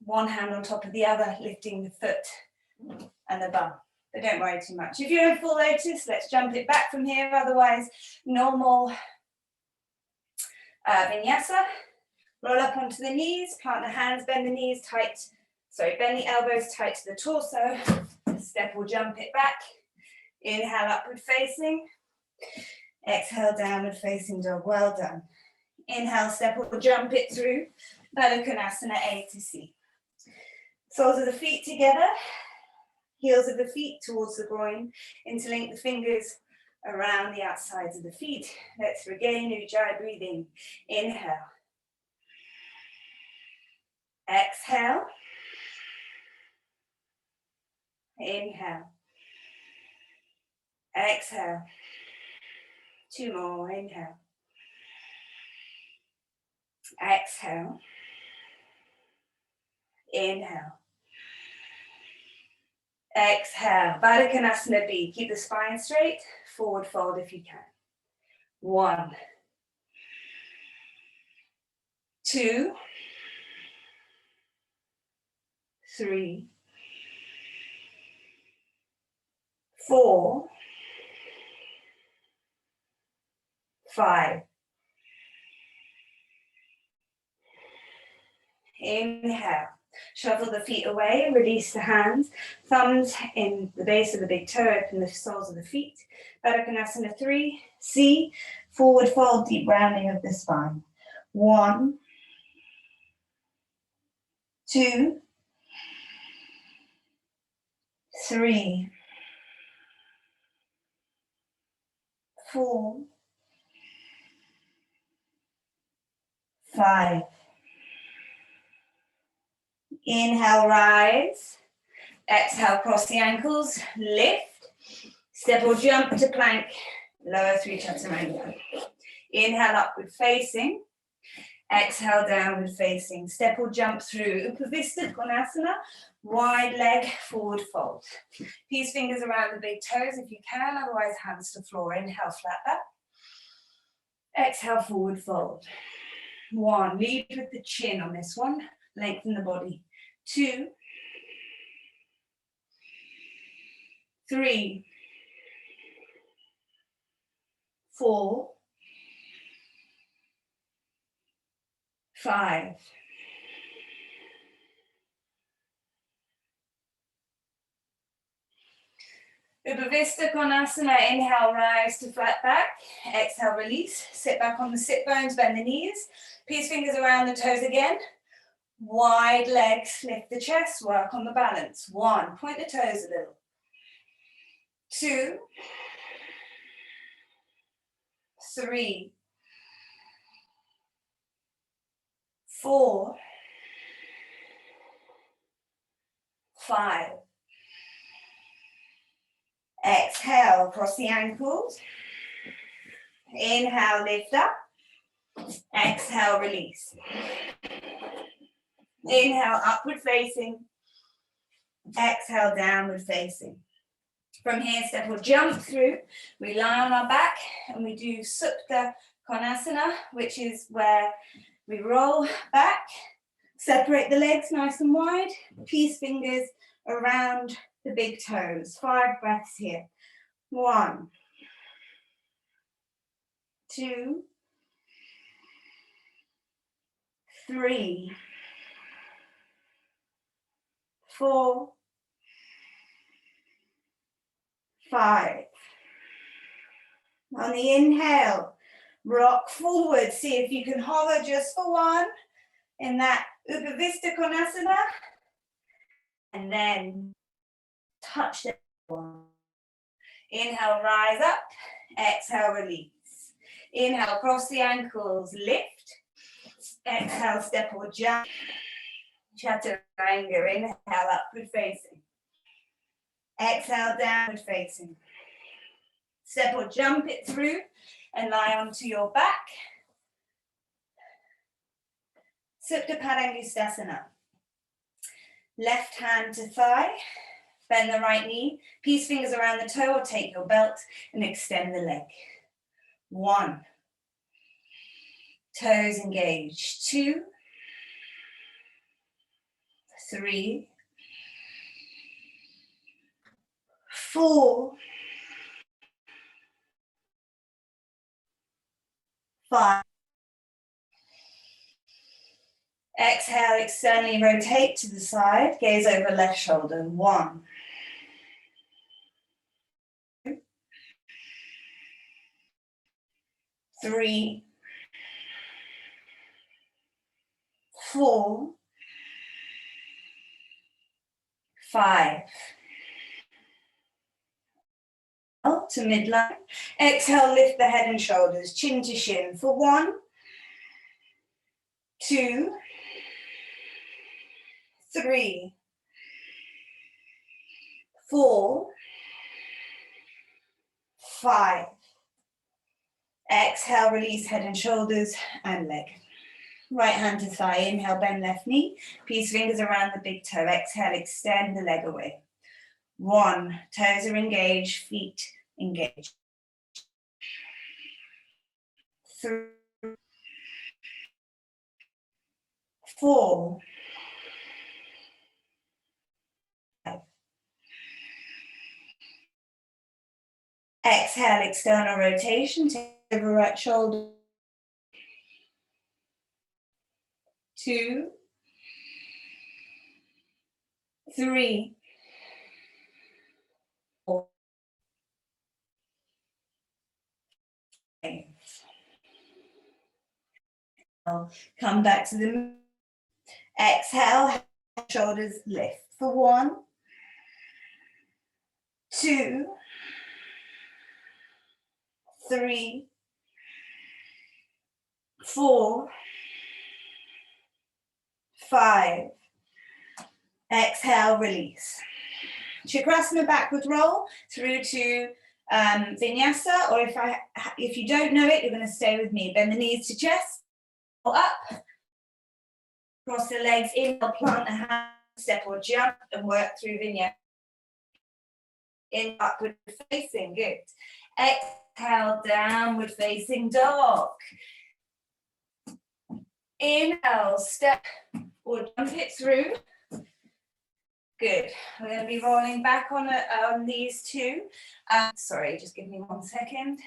one hand on top of the other, lifting the foot and the bum. But don't worry too much. If you're in full lotus, let's jump it back from here. Otherwise, normal vinyasa. Roll up onto the knees, plant the hands, bend the knees tight. Sorry, bend the elbows tight to the torso. Step or jump it back. Inhale, upward facing. Exhale, downward facing dog. Well done. Inhale, step or jump it through. Baddha Konasana, A to C. Soles of the feet together. Heels of the feet towards the groin. Interlink the fingers around the outsides of the feet. Let's regain Ujjayi breathing. Inhale. Exhale. Inhale. Exhale. 2 more. Inhale. Exhale. Inhale. Exhale. Baddha Konasana B. Keep the spine straight. Forward fold if you can. 1, 2, 3, 4, 5. Inhale. Shuffle the feet away and release the hands. Thumbs in the base of the big toe. Open the soles of the feet. Baddha Konasana 3. C. Forward fold, deep rounding of the spine. 1, 2, 3, 4, 5. Inhale, rise. Exhale, cross the ankles, lift. Step or jump to plank, lower through chaturanga. Inhale, upward facing. Exhale, downward facing. Step or jump through Upavista Konasana, wide leg, forward fold. Peace fingers around the big toes if you can, otherwise hands to floor. Inhale, flat back. Exhale, forward fold. 1, lead with the chin on this one, lengthen the body. 2, 3, 4, 5. Upavista Konasana, inhale, rise to flat back. Exhale, release. Sit back on the sit bones, bend the knees. Peace fingers around the toes again. Wide legs, lift the chest, work on the balance. 1, point the toes a little. 2, 3, 4, 5. Exhale, cross the ankles. Inhale, lift up. Exhale, release. Inhale, upward facing. Exhale, downward facing. From here, step or jump through. We lie on our back and we do Supta Konasana, which is where we roll back, separate the legs nice and wide, peace fingers around the big toes. 5 breaths here. 1, 2, 3, 4, 5. On the inhale, rock forward. See if you can hover just for 1 in that Upavista Konasana. And then touch the one. Inhale, rise up. Exhale, release. Inhale, cross the ankles, lift. Exhale, step or jump. Chaturanga. Inhale, upward facing. Exhale, downward facing. Step or jump it through and lie onto your back. Supta Padangusthasana. Left hand to thigh. Bend the right knee. Peace fingers around the toe or take your belt and extend the leg. 1. Toes engaged. 2, 3, 4, 5. Exhale, externally rotate to the side, gaze over left shoulder. 1, 3, 4, 5. To midline. Exhale, lift the head and shoulders, chin to shin for 1, 2, 3, 4, 5. Exhale, release head and shoulders and leg. Right hand to thigh. Inhale, bend left knee. Peace fingers around the big toe. Exhale, extend the leg away. 1, toes are engaged, feet engaged. 3, 4, 5. Exhale, external rotation, take over right shoulder. 2, 3, 4, 5. Come back to the exhale, shoulders lift for 1, 2, 3, 4, 5. Exhale, release. Chakrasana backward roll through to vinyasa, or if you don't know it, you're going to stay with me. Bend the knees to chest, or up, cross the legs, inhale, plant the hands, step or jump, and work through vinyasa. In upward facing, good. Exhale, downward facing dog. Inhale, step or jump it through. Good. We're going to be rolling back on these two. Sorry, just give me 1 second.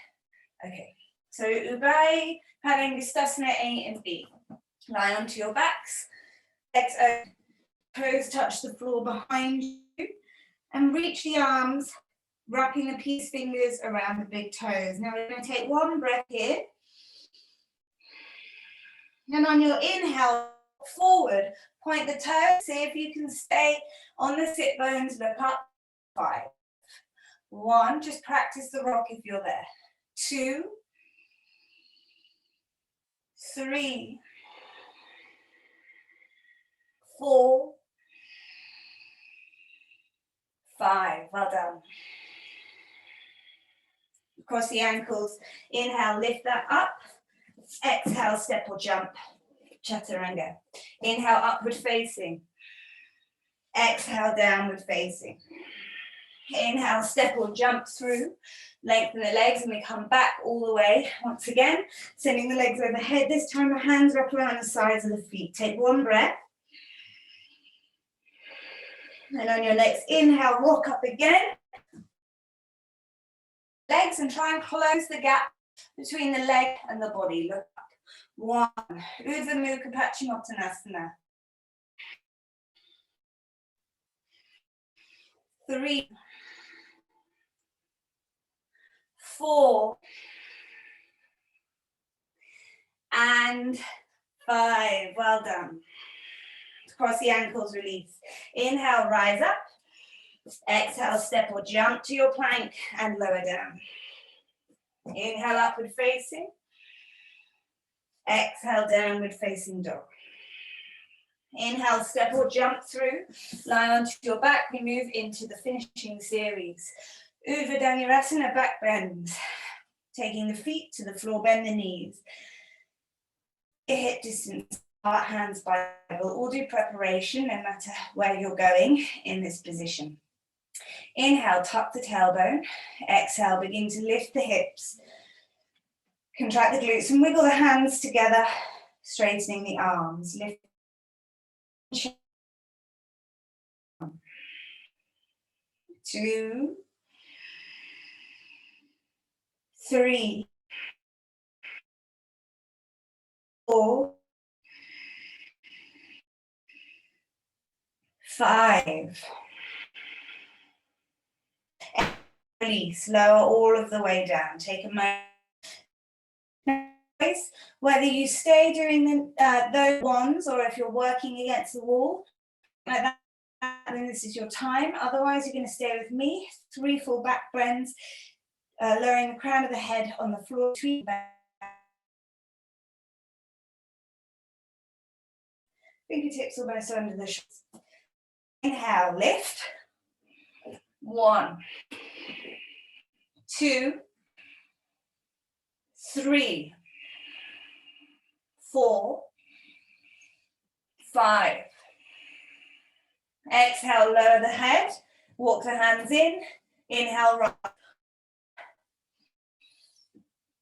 Okay. So Ubai, Padangusthasana A and B. Lie onto your backs. Legs open. Toes touch the floor behind you. And reach the arms, wrapping the peace fingers around the big toes. Now we're going to take one breath here. And on your inhale, forward, point the toes, see if you can stay on the sit bones, look up. 5. 1, just practice the rock if you're there. 2, 3, 4, 5. Well done. Cross the ankles. Inhale, lift that up. Exhale, step or jump. Chaturanga. Inhale, upward facing. Exhale, downward facing. Inhale, step or jump through. Lengthen the legs and we come back all the way. Once again, sending the legs overhead. This time the hands wrap around the sides of the feet. Take one breath. And on your next inhale, walk up again. Legs and try and close the gap between the leg and the body. Look up. 1. Urdhva Mukha Paschimottanasana. 3, 4, and 5. Well done. Cross the ankles, release. Inhale, rise up. Exhale, step or jump to your plank and lower down. Inhale, upward facing. Exhale, downward facing dog. Inhale, step or jump through. Lie onto your back. We move into the finishing series. Urdhva Dhanurasana, back bend. Taking the feet to the floor, bend the knees. Hip distance, heart, hands, Bible. All do preparation, no matter where you're going in this position. Inhale, tuck the tailbone. Exhale, begin to lift the hips. Contract the glutes and wiggle the hands together, straightening the arms. Lift. 2, 3, 4, 5. Release, lower all of the way down. Take a moment. Whether you stay doing those ones or if you're working against the wall, like that, then this is your time. Otherwise, you're going to stay with me. 3 full back bends, lowering the crown of the head on the floor. Fingertips almost under the shoulders. Inhale, lift. 1, 2, 3, 4, 5. Exhale, lower the head. Walk the hands in. Inhale, rock.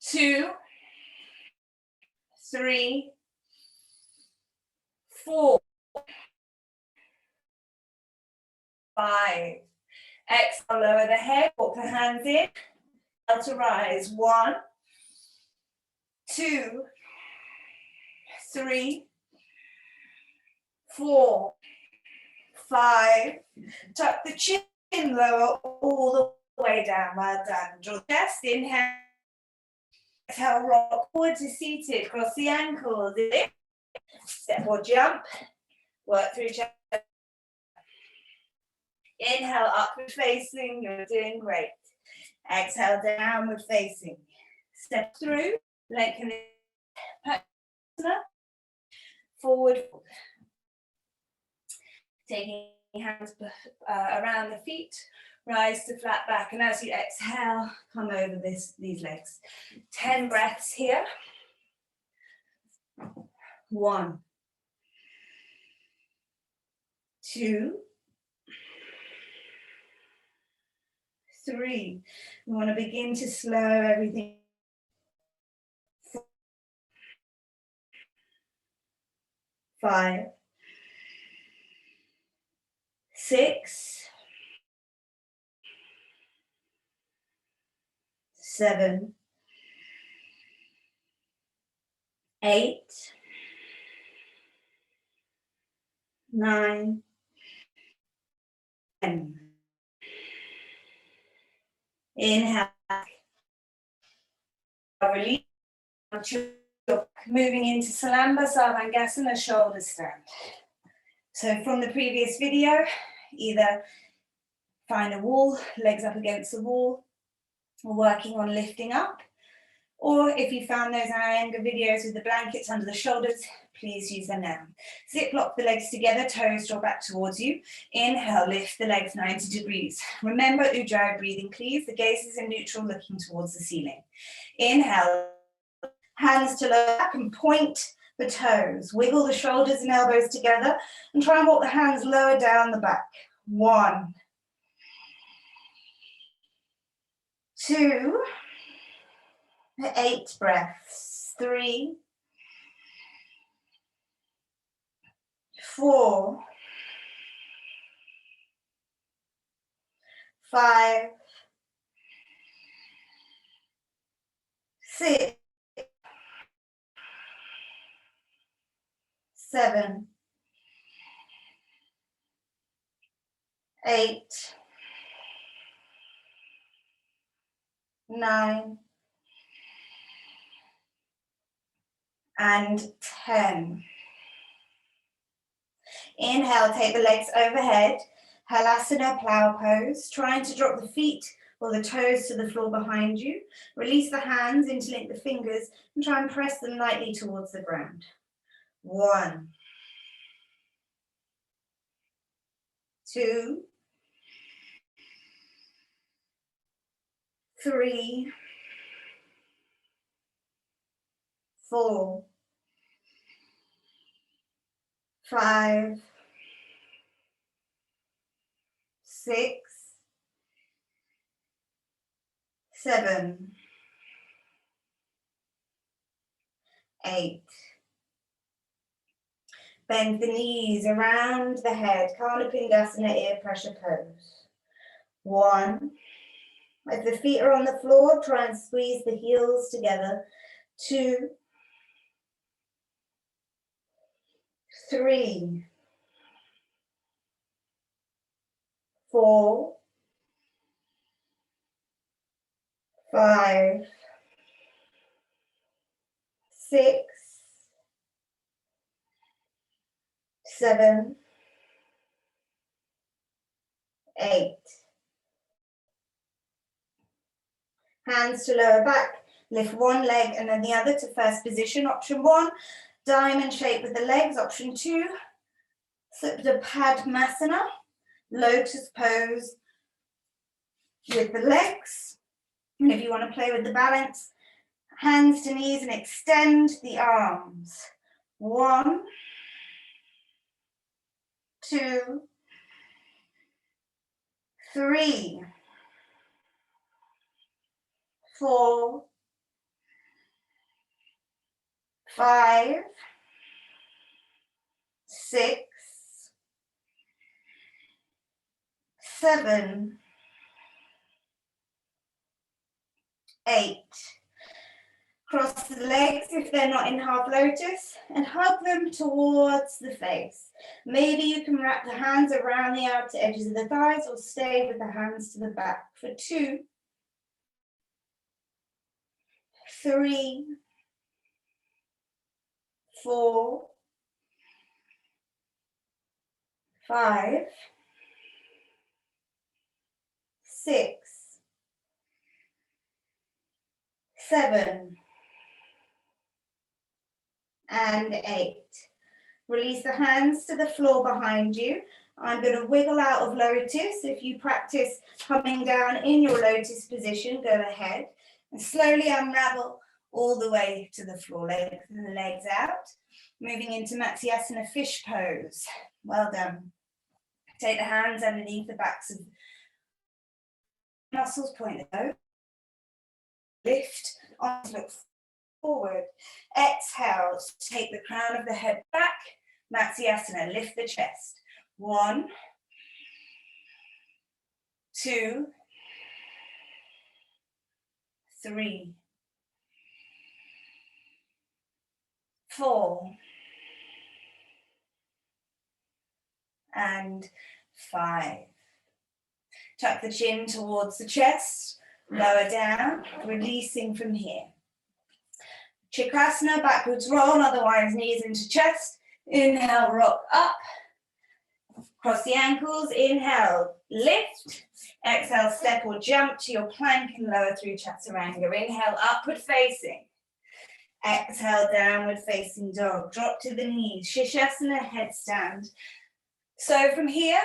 2, 3, 4, 5. Exhale, lower the head. Walk the hands in. Inhale to rise. 1, 2, 3, 4, 5. Tuck the chin, lower all the way down. Well done. Draw the chest. Inhale. Exhale, rock forward to seated. Cross the ankles. Step or jump. Work through chest. Inhale, upward facing. You're doing great. Exhale, downward facing. Step through, lengthen forward. Taking hands around the feet, rise to flat back, and as you exhale, come over these legs. 10 breaths here. 1, 2, 3. We want to begin to slow everything. 5, 6, 7, 8, 9, 10. Inhale. Release. Moving into Salamba Sarvangasana, shoulder stand. So from the previous video, either find a wall, legs up against the wall, or working on lifting up. Or if you found those Iyengar videos with the blankets under the shoulders, please use them now. Zip lock the legs together, toes draw back towards you. Inhale, lift the legs 90 degrees. Remember Ujjayi breathing, please. The gaze is in neutral, looking towards the ceiling. Inhale, hands to lower back and point the toes. Wiggle the shoulders and elbows together and try and walk the hands lower down the back. 1, 2, 8 breaths. 3, 4, 5, 6, 7, 8, 9, and 10. Inhale, take the legs overhead. Halasana, plow pose. Trying to drop the feet or the toes to the floor behind you. Release the hands, interlink the fingers, and try and press them lightly towards the ground. 1, 2, 3, 4, 5, 6, 7, 8. Bend the knees around the head, Kanapindasana, ear pressure pose. 1. If the feet are on the floor, try and squeeze the heels together. 2, 3, 4, 5, 6, 7, 8. Hands to lower back, lift one leg and then the other to first position. Option 1, diamond shape with the legs. Option 2, Supta Padmasana, lotus pose with the legs. And if you want to play with the balance, hands to knees and extend the arms. 1, 2, 3, 4, 5, 6, 7, 8. Cross the legs if they're not in half lotus and hug them towards the face. Maybe you can wrap the hands around the outer edges of the thighs or stay with the hands to the back for 2, 3, 4, 5, 6, 7, and 8. Release the hands to the floor behind you. I'm going to wiggle out of lotus. If you practice coming down in your lotus position, go ahead and slowly unravel all the way to the floor. Lengthen the legs out. Moving into Matsyasana fish pose. Well done. Take the hands underneath the backs of muscles, point the toe. Lift, arms look forward. Exhale, take the crown of the head back. Matsyasana, lift the chest. 1, 2, 3, 4, and 5. Tuck the chin towards the chest, lower down, releasing from here. Chikrasana, backwards roll, otherwise knees into chest. Inhale, rock up. Cross the ankles, inhale, lift. Exhale, step or jump to your plank and lower through chaturanga. Inhale, upward facing. Exhale, downward facing dog. Drop to the knees, Shishasana, headstand. So from here,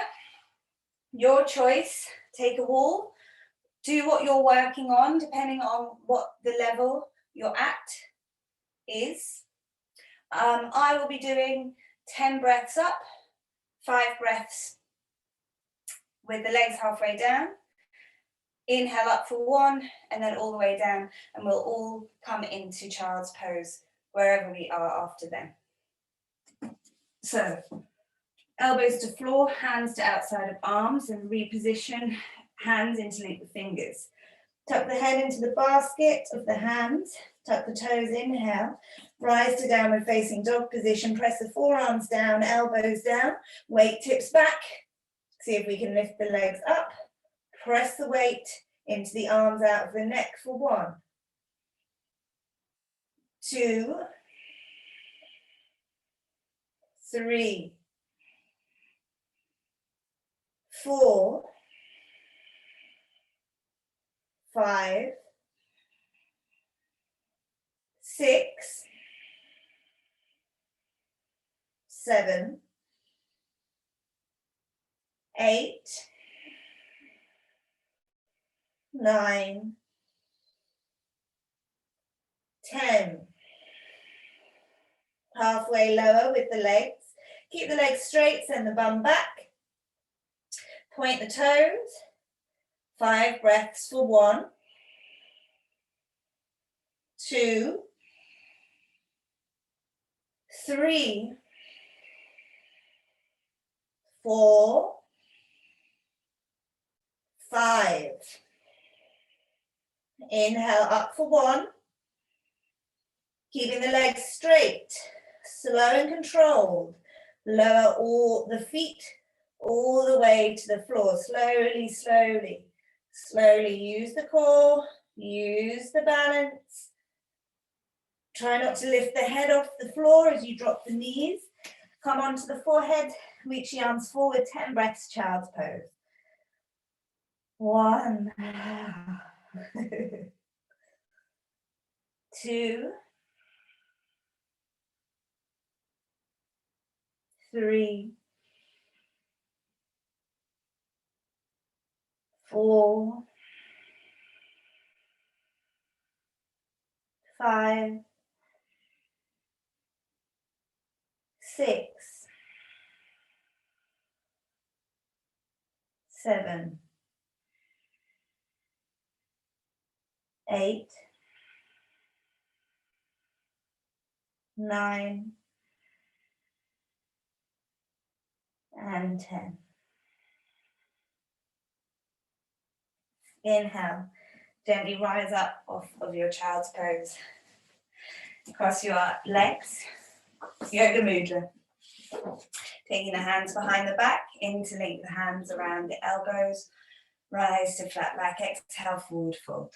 your choice, take a wall. Do what you're working on, depending on what the level you're at is. I will be doing 10 breaths up, 5 breaths with the legs halfway down. Inhale up for 1 and then all the way down, and we'll all come into child's pose wherever we are after them. So elbows to floor, hands to outside of arms, and reposition, hands interlink the fingers. Tuck the head into the basket of the hands, tuck the toes, inhale, rise to downward facing dog position, press the forearms down, elbows down, weight tips back. See if we can lift the legs up, press the weight into the arms out of the neck for 1, 2, 3, 4, 5, 6, 7, 8, 9, 10. Halfway lower with the legs. Keep the legs straight, send the bum back. Point the toes. 5 breaths for 1, 2, 3, 4, 5. Inhale up for 1. Keeping the legs straight, slow and controlled. Lower all the feet all the way to the floor. Slowly, slowly, slowly. Use the core, use the balance. Try not to lift the head off the floor as you drop the knees. Come onto the forehead, reach the arms forward, 10 breaths, child's pose. 1, 2, 3, 4, 5, 6, 7, 8, 9, and 10. Inhale, gently rise up off of your child's pose. Cross your legs, yoga mudra. Taking the hands behind the back, interlink the hands around the elbows, rise to flat back, exhale, forward fold.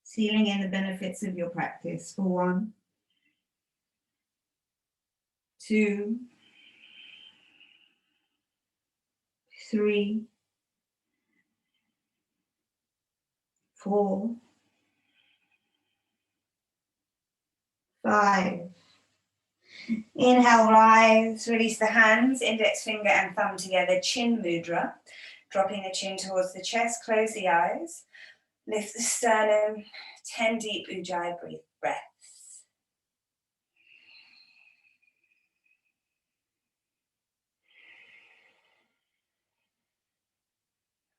Sealing in the benefits of your practice for 1, 2, 3, 4, 5. Inhale, rise, release the hands, index finger and thumb together, chin mudra. Dropping the chin towards the chest, close the eyes. Lift the sternum, 10 deep ujjayi breaths.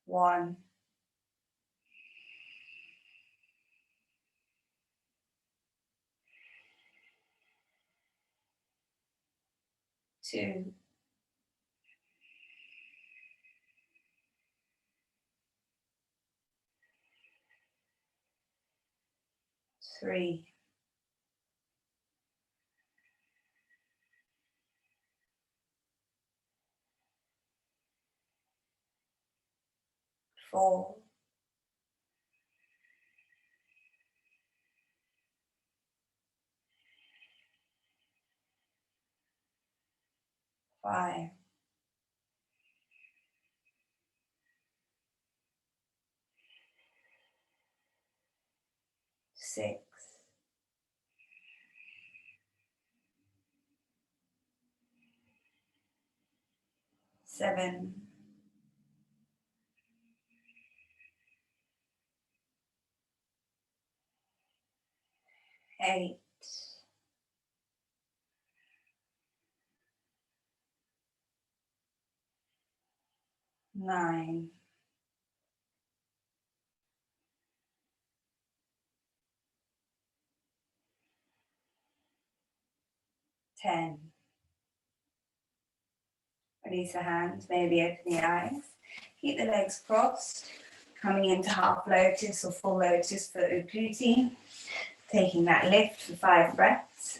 1. 2. 3. 4. 5. 6. 7. 8. 9. 10. Release the hands, maybe open the eyes. Keep the legs crossed, coming into half lotus or full lotus for Ubhuti. Taking that lift for 5 breaths.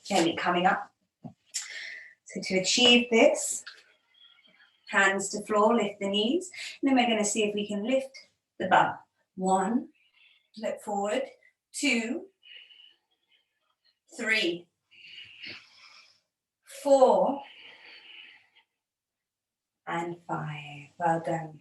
Gently coming up. So to achieve this, hands to floor, lift the knees. And then we're going to see if we can lift the bum. 1, look forward. 2, 3, 4, and 5. Well done.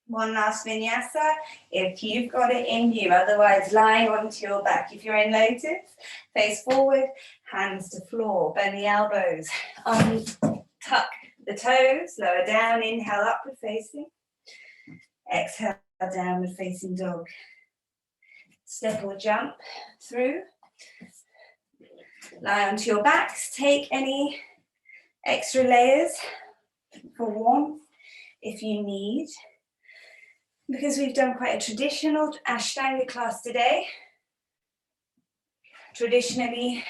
One last vinyasa, if you've got it in you, otherwise lying onto your back. If you're in lotus, face forward, hands to floor, bend the elbows, tuck the toes, lower down, inhale, upward facing, exhale, downward facing dog. Step or jump through, lie onto your backs, take any extra layers for warmth if you need. Because we've done quite a traditional Ashtanga class today, traditionally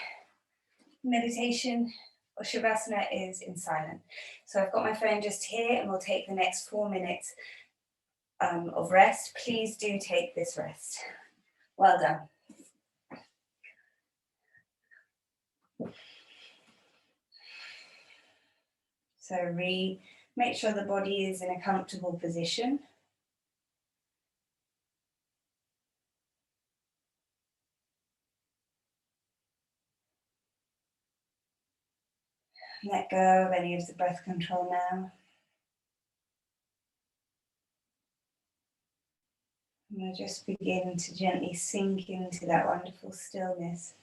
meditation or Shavasana is in silent. So I've got my phone just here and we'll take the next 4 minutes of rest. Please do take this rest. Well done. So make sure the body is in a comfortable position. Let go of any of the breath control now. And we'll just begin to gently sink into that wonderful stillness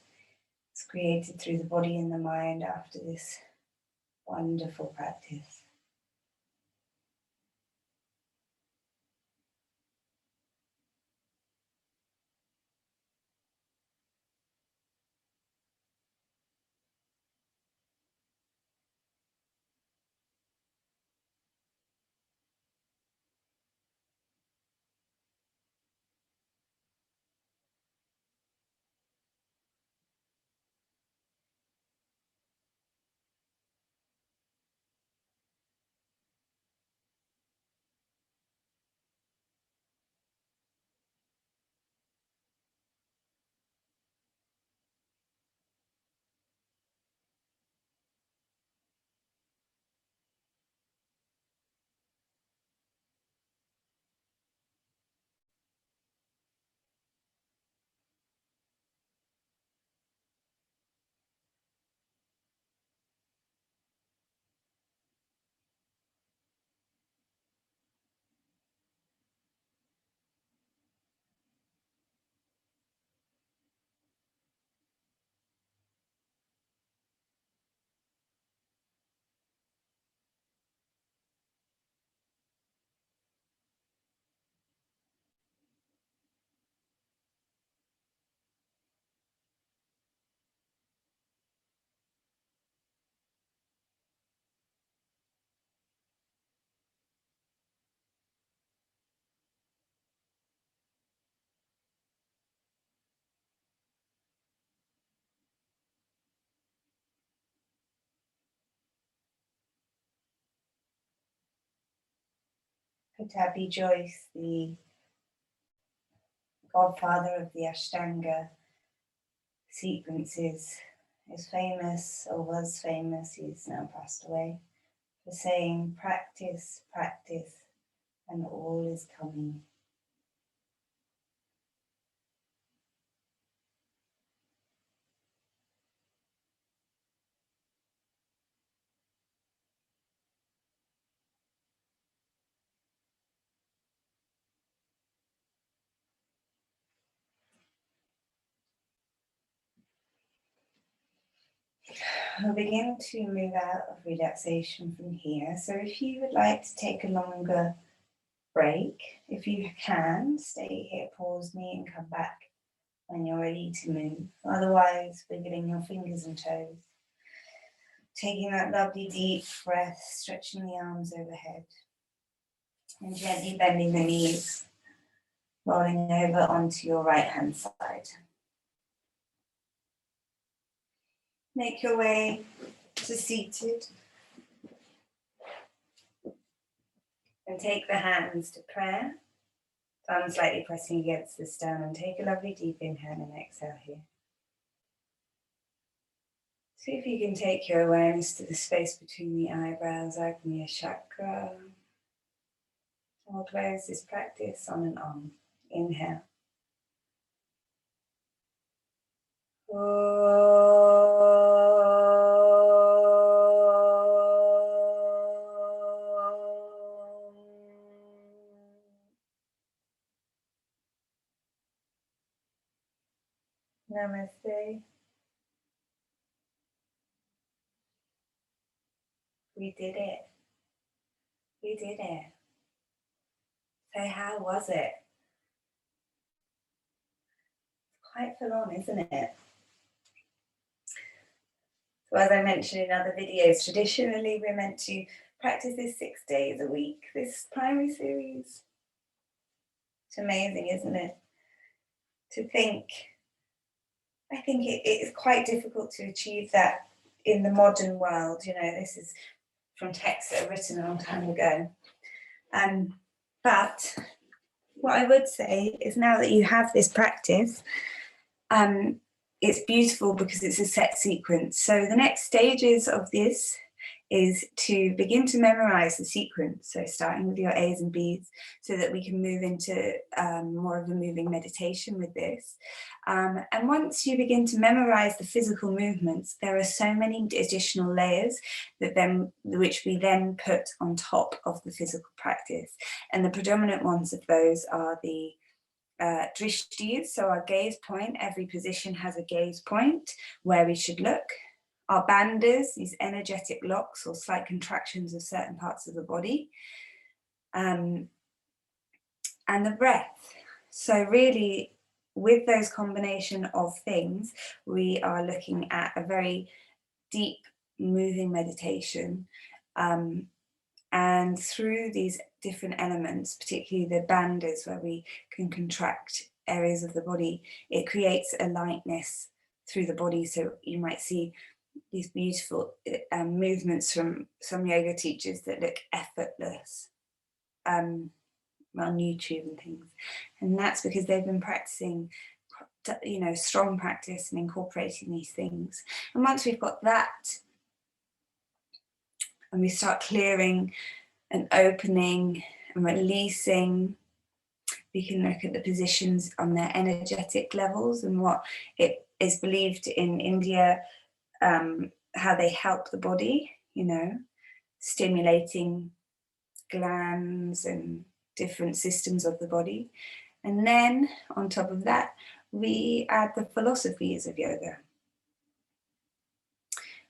that's created through the body and the mind after this wonderful practice. Pattabhi Jois, the godfather of the Ashtanga sequences, is famous, or was famous, he's now passed away, for saying, practice, practice, and all is coming. We'll begin to move out of relaxation from here. So if you would like to take a longer break, if you can, stay here, pause me and come back when you're ready to move. Otherwise, wiggling your fingers and toes. Taking that lovely deep breath, stretching the arms overhead. And gently bending the knees, rolling over onto your right hand side. Make your way to seated. And take the hands to prayer. Thumbs lightly pressing against the sternum. Take a lovely deep inhale and exhale here. See if you can take your awareness to the space between the eyebrows, Agnya chakra. We'll close this practice on and on. Inhale. Namaste. We did it. We did it. So how was it? Quite full on, isn't it? So as I mentioned in other videos, traditionally we're meant to practice this 6 days a week, this primary series. It's amazing, isn't it? To think, I think it is quite difficult to achieve that in the modern world. You know, this is from texts that are written a long time ago. But what I would say is now that you have this practice, it's beautiful because it's a set sequence. So the next stages of this is to begin to memorize the sequence. So starting with your A's and B's so that we can move into more of a moving meditation with this. And once you begin to memorize the physical movements, there are so many additional layers which we then put on top of the physical practice. And the predominant ones of those are the drishtis, so our gaze point. Every position has a gaze point where we should look. Our bandhas, these energetic locks or slight contractions of certain parts of the body. And the breath. So really, with those combination of things, we are looking at a very deep moving meditation. And through these different elements, particularly the bandhas where we can contract areas of the body, it creates a lightness through the body. So you might see these beautiful movements from some yoga teachers that look effortless on YouTube and things. And that's because they've been practicing, you know, strong practice and incorporating these things. And once we've got that, and we start clearing and opening and releasing, we can look at the positions on their energetic levels and what it is believed in India, how they help the body, you know, stimulating glands and different systems of the body. And then on top of that, we add the philosophies of yoga,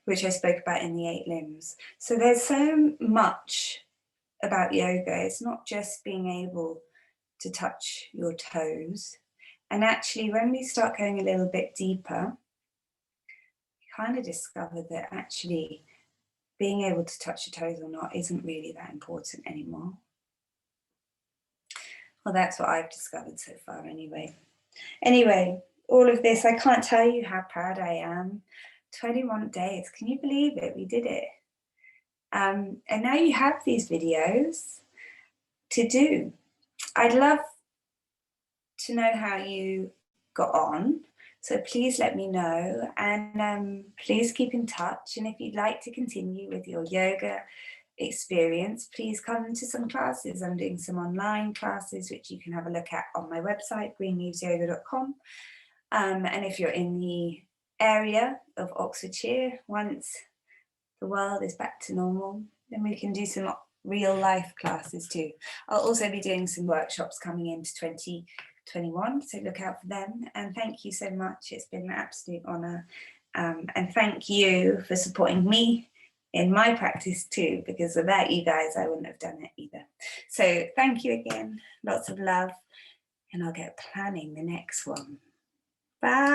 which I spoke about in the 8 limbs. So there's so much about yoga. It's not just being able to touch your toes. And actually, when we start going a little bit deeper, we kind of discover that actually being able to touch your toes or not isn't really that important anymore. Well, that's what I've discovered so far anyway. Anyway, all of this, I can't tell you how proud I am. 21 days, can you believe it? We did it. And now you have these videos. to do. I'd love to know how you got on. So please let me know, and please keep in touch. And if you'd like to continue with your yoga experience, please come to some classes. I'm doing some online classes, which you can have a look at on my website, greenleavesyoga.com. And if you're in the area of Oxfordshire, once the world is back to normal, then we can do some real life classes too. I'll also be doing some workshops coming into 2021, so look out for them. And thank you so much. It's been an absolute honor. And thank you for supporting me in my practice too, because without you guys, I wouldn't have done it either. So thank you again, lots of love, and I'll get planning the next one. Bye.